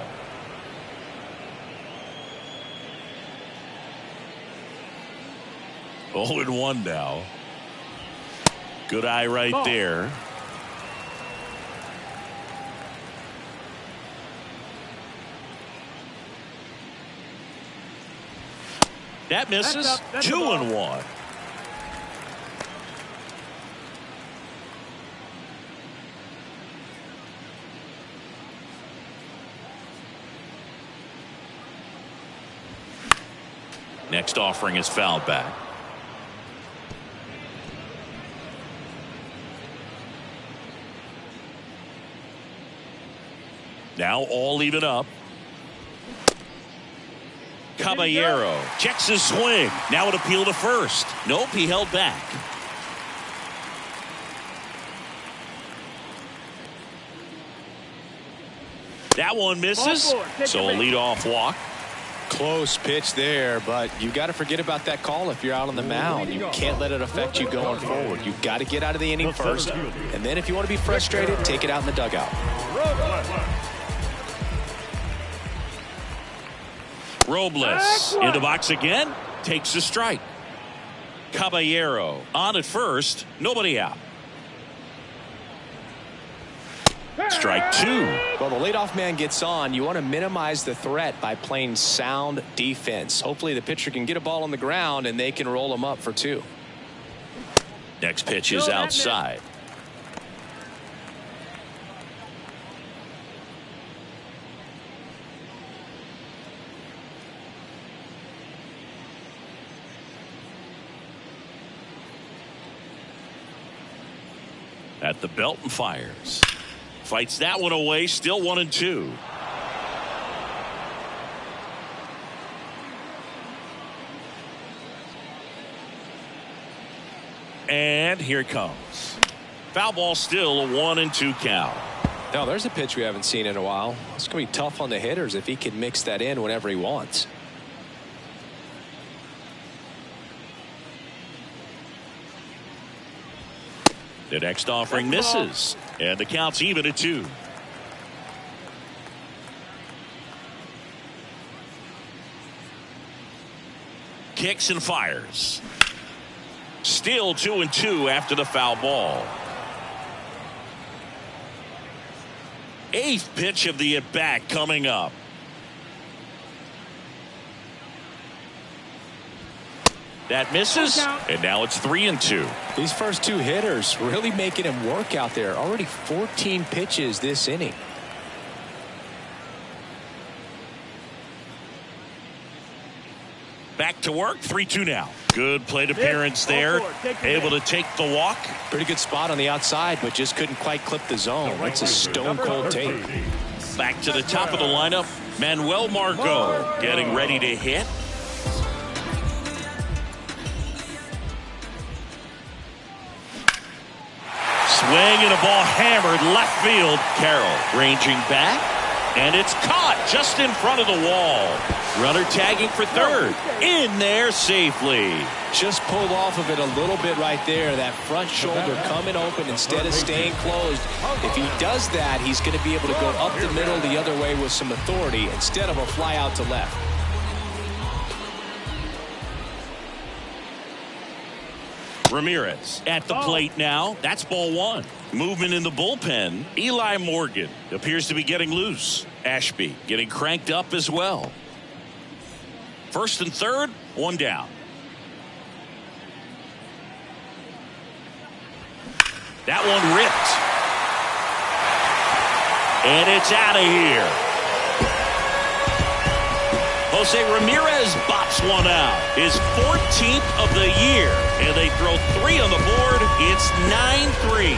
Oh, and 1 now. Good eye right there. That misses. 2-1. Next offering is fouled back. Now all even up. Caballero checks his swing. Now an appeal to first. Nope, he held back. That one misses. So a leadoff walk. Close pitch there, but you got to forget about that call if you're out on the mound. You can't let it affect you going forward. You've got to get out of the inning first, and then if you want to be frustrated, take it out in the dugout. Robles in the box again, takes a strike. Caballero on at first, nobody out. Strike 2. Well, the leadoff man gets on. You want to minimize the threat by playing sound defense. Hopefully the pitcher can get a ball on the ground and they can roll him up for 2. Next pitch is outside. At the belt and fires. Fights that one away, still 1-2. And here it comes. Foul ball, still a 1-2 count. Now there's a pitch we haven't seen in a while. It's going to be tough on the hitters if he can mix that in whenever he wants. The next offering misses, and the count's even at 2. Kicks and fires. Still 2-2 after the foul ball. 8th pitch of the at-bat coming up. That misses, and now it's 3-2. These first 2 hitters really making him work out there. Already 14 pitches this inning. Back to work, 3-2 now. Good plate appearance there. Able to take the walk. Pretty good spot on the outside, but just couldn't quite clip the zone. That's a stone-cold take. Back to the top of the lineup, Manuel Margot getting ready to hit. Swing and a ball hammered left field. Carroll ranging back, and it's caught just in front of the wall. Runner tagging for third. In there safely. Just pulled off of it a little bit right there. That front shoulder coming open instead of staying closed. If he does that, he's going to be able to go up the middle the other way with some authority instead of a fly out to left. Ramirez at the plate now. That's ball 1. Movement in the bullpen. Eli Morgan appears to be getting loose. Ashby getting cranked up as well. First and third, 1 down. That one ripped. And it's out of here. Jose Ramirez bops one out. His 14th of the year. And they throw 3 on the board. It's 9-3.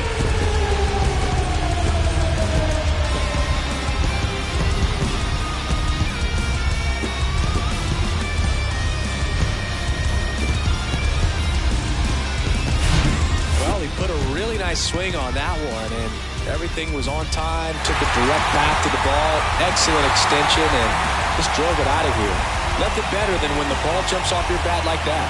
swing on that one, and everything was on time. Took a direct path to the ball. Excellent extension, and just drove it out of here. Nothing better than when the ball jumps off your bat like that.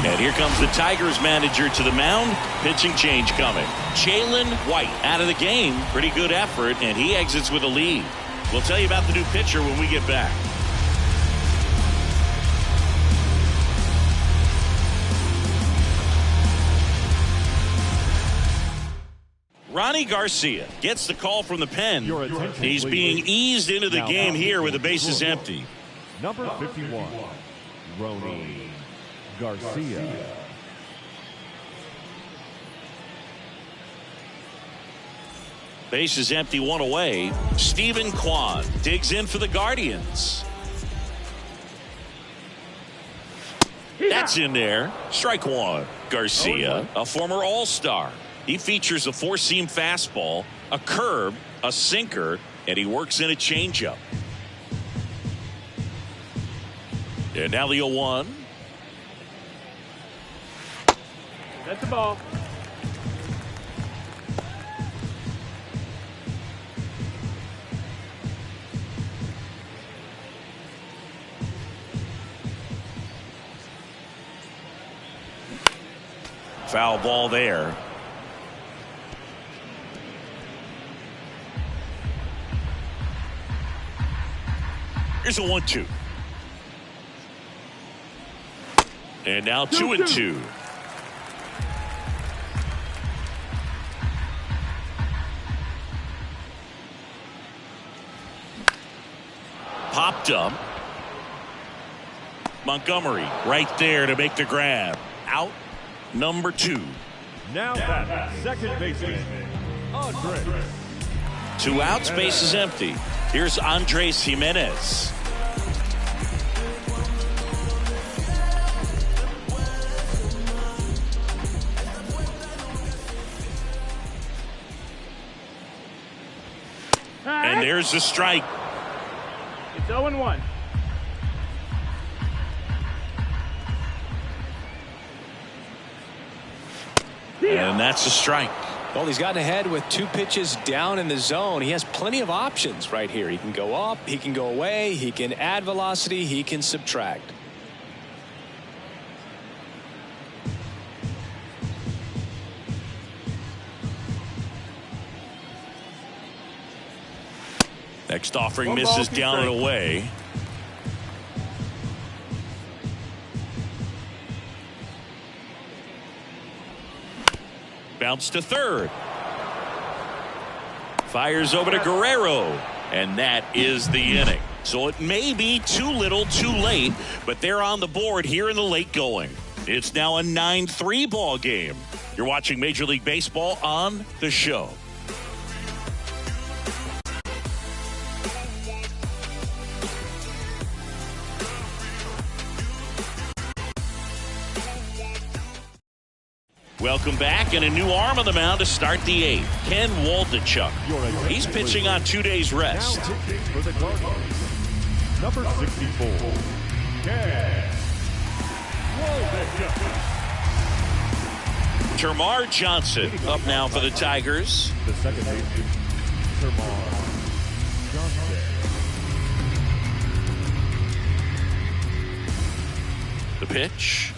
And here comes the Tigers manager to the mound. Pitching change coming. Jalen White out of the game. Pretty good effort, and he exits with a lead. We'll tell you about the new pitcher when we get back. Ronnie Garcia gets the call from the pen. He's being eased into the game here with the bases empty. Number 51, Ronnie Garcia. Bases empty, one away. Stephen Kwan digs in for the Guardians. That's in there. Strike one. Garcia, a former All-Star. He features a four-seam fastball, a curve, a sinker, and he works in a changeup. And now the 0-1. That's the ball. Foul ball there. Here's a 1-2. And now 2-2. Popped up. Montgomery right there to make the grab. Out number 2. Now that second baseman, Andres. 2 outs, base is empty. Here's Andres Jimenez. And there's the strike. It's 0-1. And that's a strike. Well, he's gotten ahead with 2 pitches down in the zone. He has plenty of options right here. He can go up, he can go away, he can add velocity, he can subtract. Next offering misses down and away. Bounce to third. Fires over to Guerrero. And that is the inning. So it may be too little too late, but they're on the board here in the late going. It's now a 9-3 ball game. You're watching Major League Baseball on The Show. Welcome back, and a new arm on the mound to start the 8th. Ken Waldichuk. He's pitching on 2 days rest. Now pitching for the Cardinals, number 64, Ken Waldichuk. Termarr Johnson up now for the Tigers. The second baseman, Termarr Johnson. The pitch.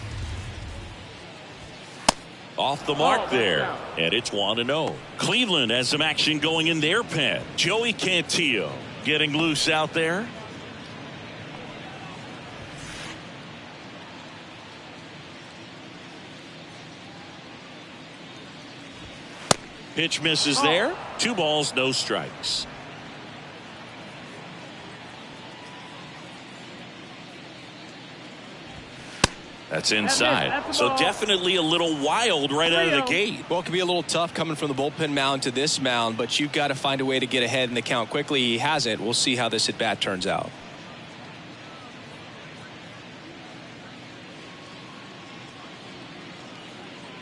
Off the mark there, and it's 1-0. Cleveland has some action going in their pen. Joey Cantillo getting loose out there. Pitch misses there. 2 balls, no strikes. That's inside. So definitely a little wild right out of the gate. Well, it can be a little tough coming from the bullpen mound to this mound, but you've got to find a way to get ahead in the count quickly. He hasn't. We'll see how this at-bat turns out.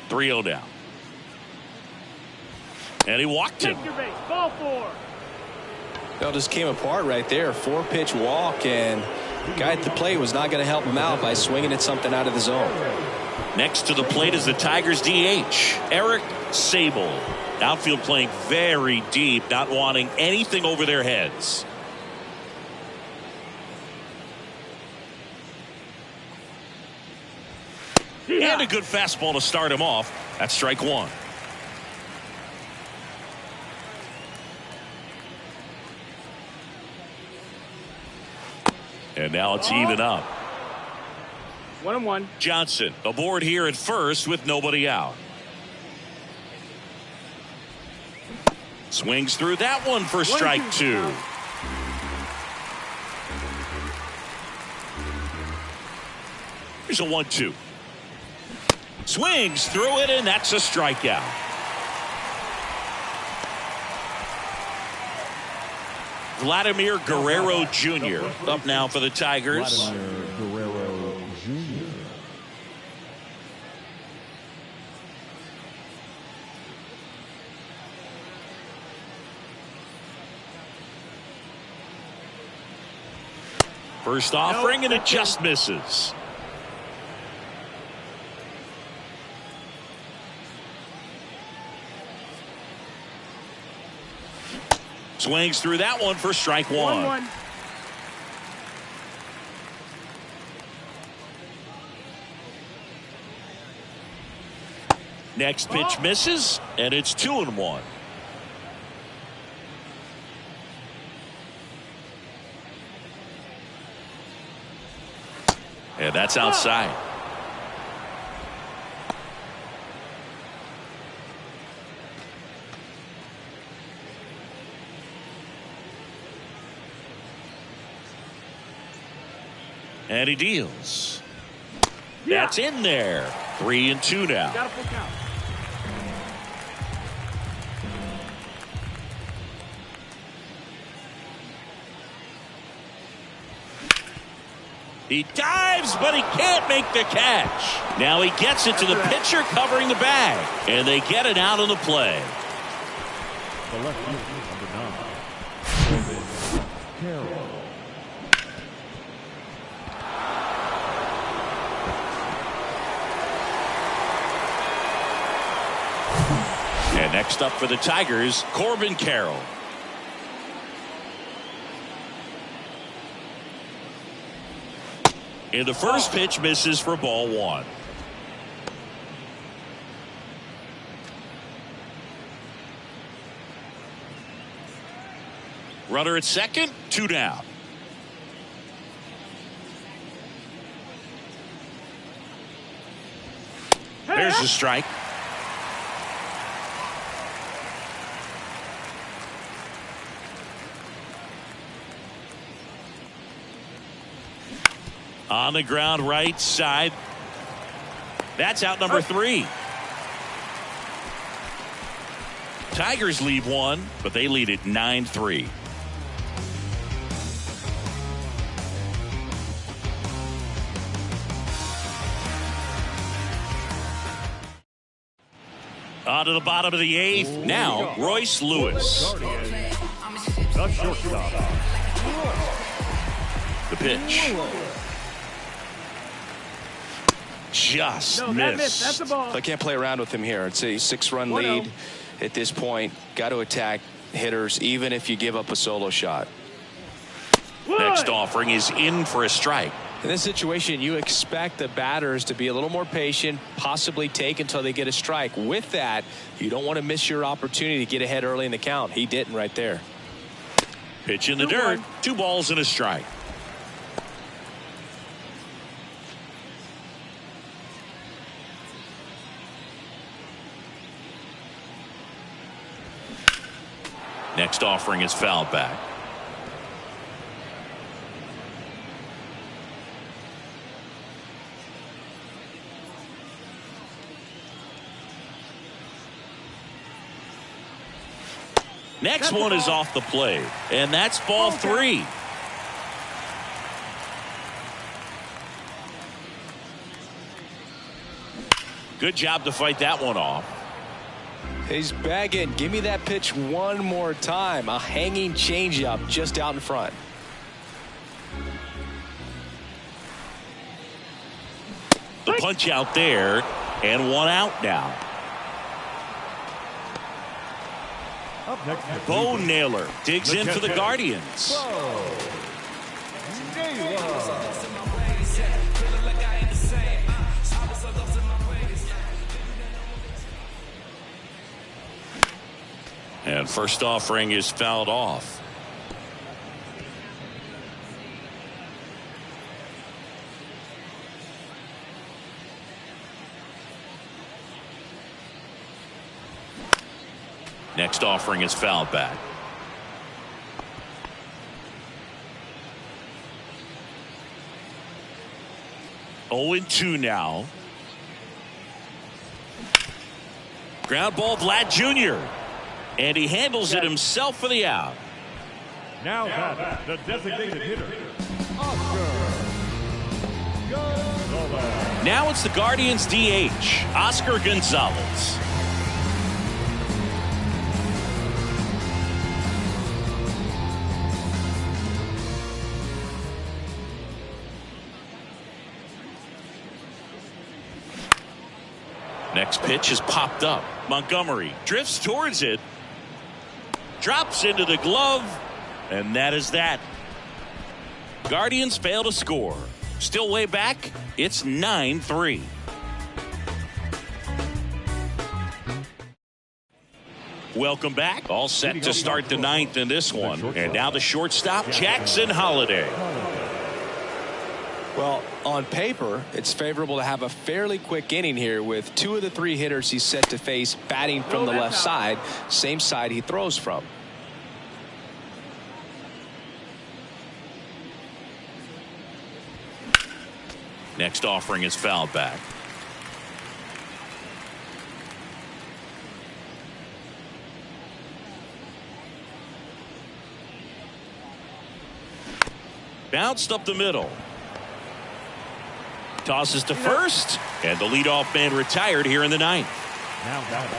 Three-0 down. And he walked him. Take your base. Ball 4. Well, just came apart right there. 4-pitch walk, and the guy at the plate was not going to help him out by swinging at something out of the zone. Next to the plate is the Tigers DH, Eric Sable. Outfield playing very deep, not wanting anything over their heads. And a good fastball to start him off. That's strike one. And now it's even up. 1-1. Johnson aboard here at first with nobody out. Swings through that one for strike two. Here's a 1-2. Swings through it, and that's a strikeout. Vladimir Guerrero Jr. up now for the Tigers. Vladimir Guerrero Jr. First offering, and it just misses. Swings through that one for strike one. 1-1. Next pitch misses, and it's 2-1. And that's outside. And he deals. That's in there. 3-2 now. Got a full count. He dives, but he can't make the catch. Now he gets it to the pitcher covering the bag. And they get it out of the play. The left fielder, number 9, Carroll. And next up for the Tigers, Corbin Carroll. And the first pitch misses for ball one. Runner at second, 2 down. There's the strike. On the ground right side. That's out number 3. Tigers leave one, but they lead it 9-3. On to the bottom of the 8th. Now, Royce Lewis. The shortstop. The pitch. Just missed. That's the ball. I can't play around with him here. It's a 6-run lead at this point. Got to attack hitters, even if you give up a solo shot. Next offering is in for a strike. In this situation, you expect the batters to be a little more patient, possibly take until they get a strike. With that, you don't want to miss your opportunity to get ahead early in the count. He didn't right there. Pitch in the dirt. 2 balls and a strike. Next offering is fouled back. Next one is off the plate, and that's ball 3. Good job to fight that one off. He's begging, give me that pitch one more time. A hanging changeup just out in front. The punch out there, and one out now. Up next, Bo Naylor digs in for the Guardians. And first offering is fouled off. Next offering is fouled back. Oh, 0-2 now. Ground ball, Vlad Jr. And he handles it himself for the out. Now that the designated hitter, Oscar Gonzalez. Now it's the Guardians DH, Oscar Gonzalez. Next pitch is popped up. Montgomery drifts towards it. Drops into the glove. And that is that. Guardians fail to score. Still way back. It's 9-3. Welcome back. All set to start the ninth in this one. And now the shortstop, Jackson Holliday. Well, on paper, it's favorable to have a fairly quick inning here with 2 of the 3 hitters he's set to face batting from the left side, same side he throws from. Next offering is fouled back. Bounced up the middle. Tosses to first, and the leadoff man retired here in the ninth. Now that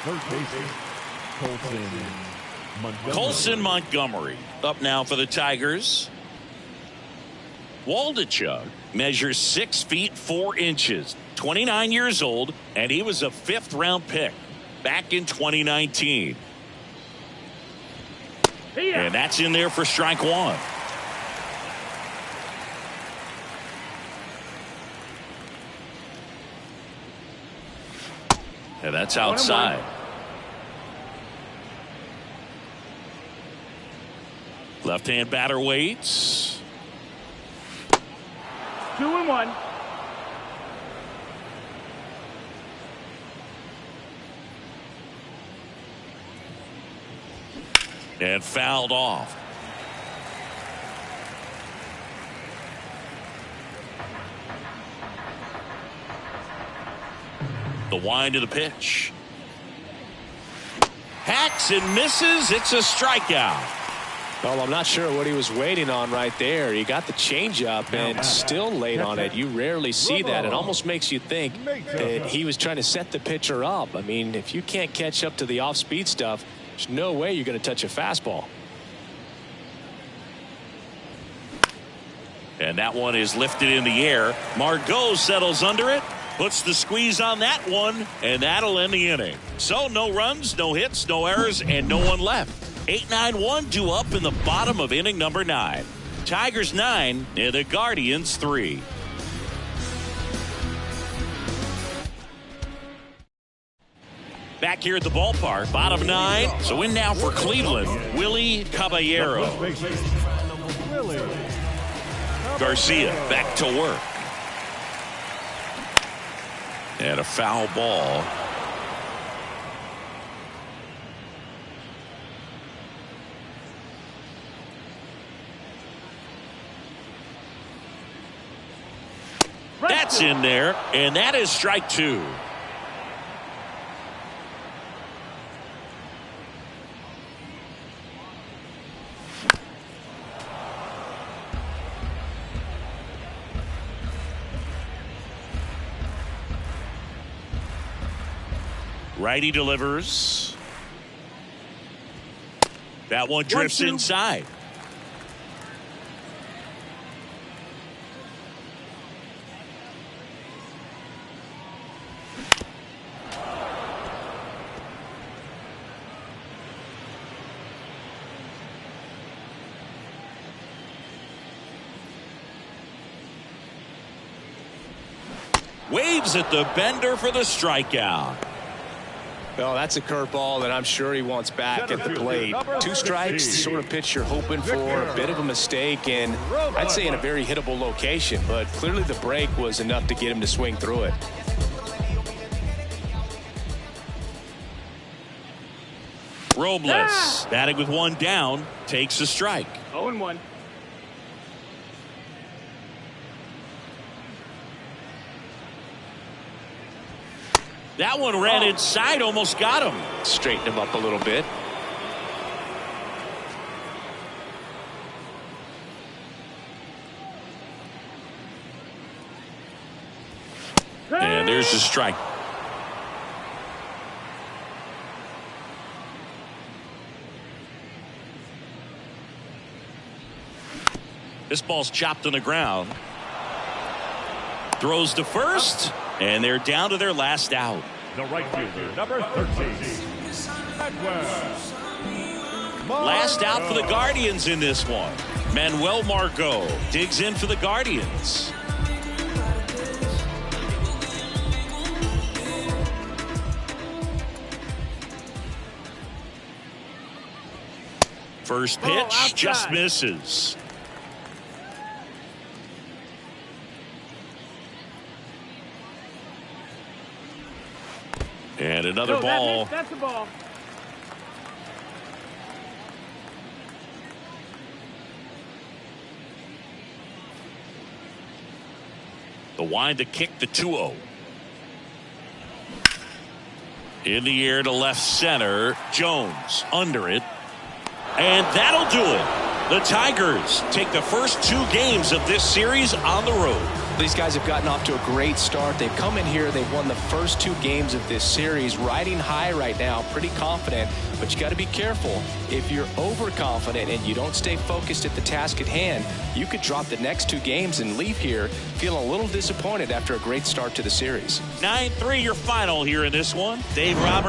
third baseman, Colson Montgomery up now for the Tigers. Waldachuk measures 6 feet 4 inches, 29 years old, and he was a 5th-round pick back in 2019. And that's in there for strike one. And that's outside. Left-hand batter waits. 2-1. And fouled off. The wind of the pitch. Hacks and misses. It's a strikeout. Well, I'm not sure what he was waiting on right there. He got the changeup and still late on it. You rarely see that. It almost makes you think that he was trying to set the pitcher up. I mean, if you can't catch up to the off-speed stuff, there's no way you're going to touch a fastball. And that one is lifted in the air. Margot settles under it. Puts the squeeze on that one, and that'll end the inning. So no runs, no hits, no errors, and no one left. 8-9-1 due up in the bottom of inning number 9. Tigers 9 and the Guardians 3. Back here at the ballpark, bottom 9. So in now for Cleveland, Willie Caballero. Garcia back to work. And a foul ball. That's in there, and that is strike 2. Righty delivers. That one drifts inside. Waves at the bender for the strikeout. Well, that's a curveball that I'm sure he wants back at the plate. 2 strikes, the sort of pitch you're hoping for. A bit of a mistake, and I'd say in a very hittable location. But clearly the break was enough to get him to swing through it. Robles, batting with 1 down, takes a strike. 0-1. That one ran inside, almost got him. Straighten him up a little bit. And there's the strike. This ball's chopped on the ground. Throws to first, and they're down to their last out. The right fielder, number 13. Last out for the Guardians in this one. Manuel Margot digs in for the Guardians. First pitch just misses. And another ball. That's the ball. The wind to kick the 2-0. In the air to left center. Jones under it. And that'll do it. The Tigers take the first 2 games of this series on the road. These guys have gotten off to a great start. They've come in here. They've won the first 2 games of this series. Riding high right now. Pretty confident. But you got to be careful. If you're overconfident and you don't stay focused at the task at hand, you could drop the next 2 games and leave here feeling a little disappointed after a great start to the series. 9-3 your final here in this one. Dave Roberts.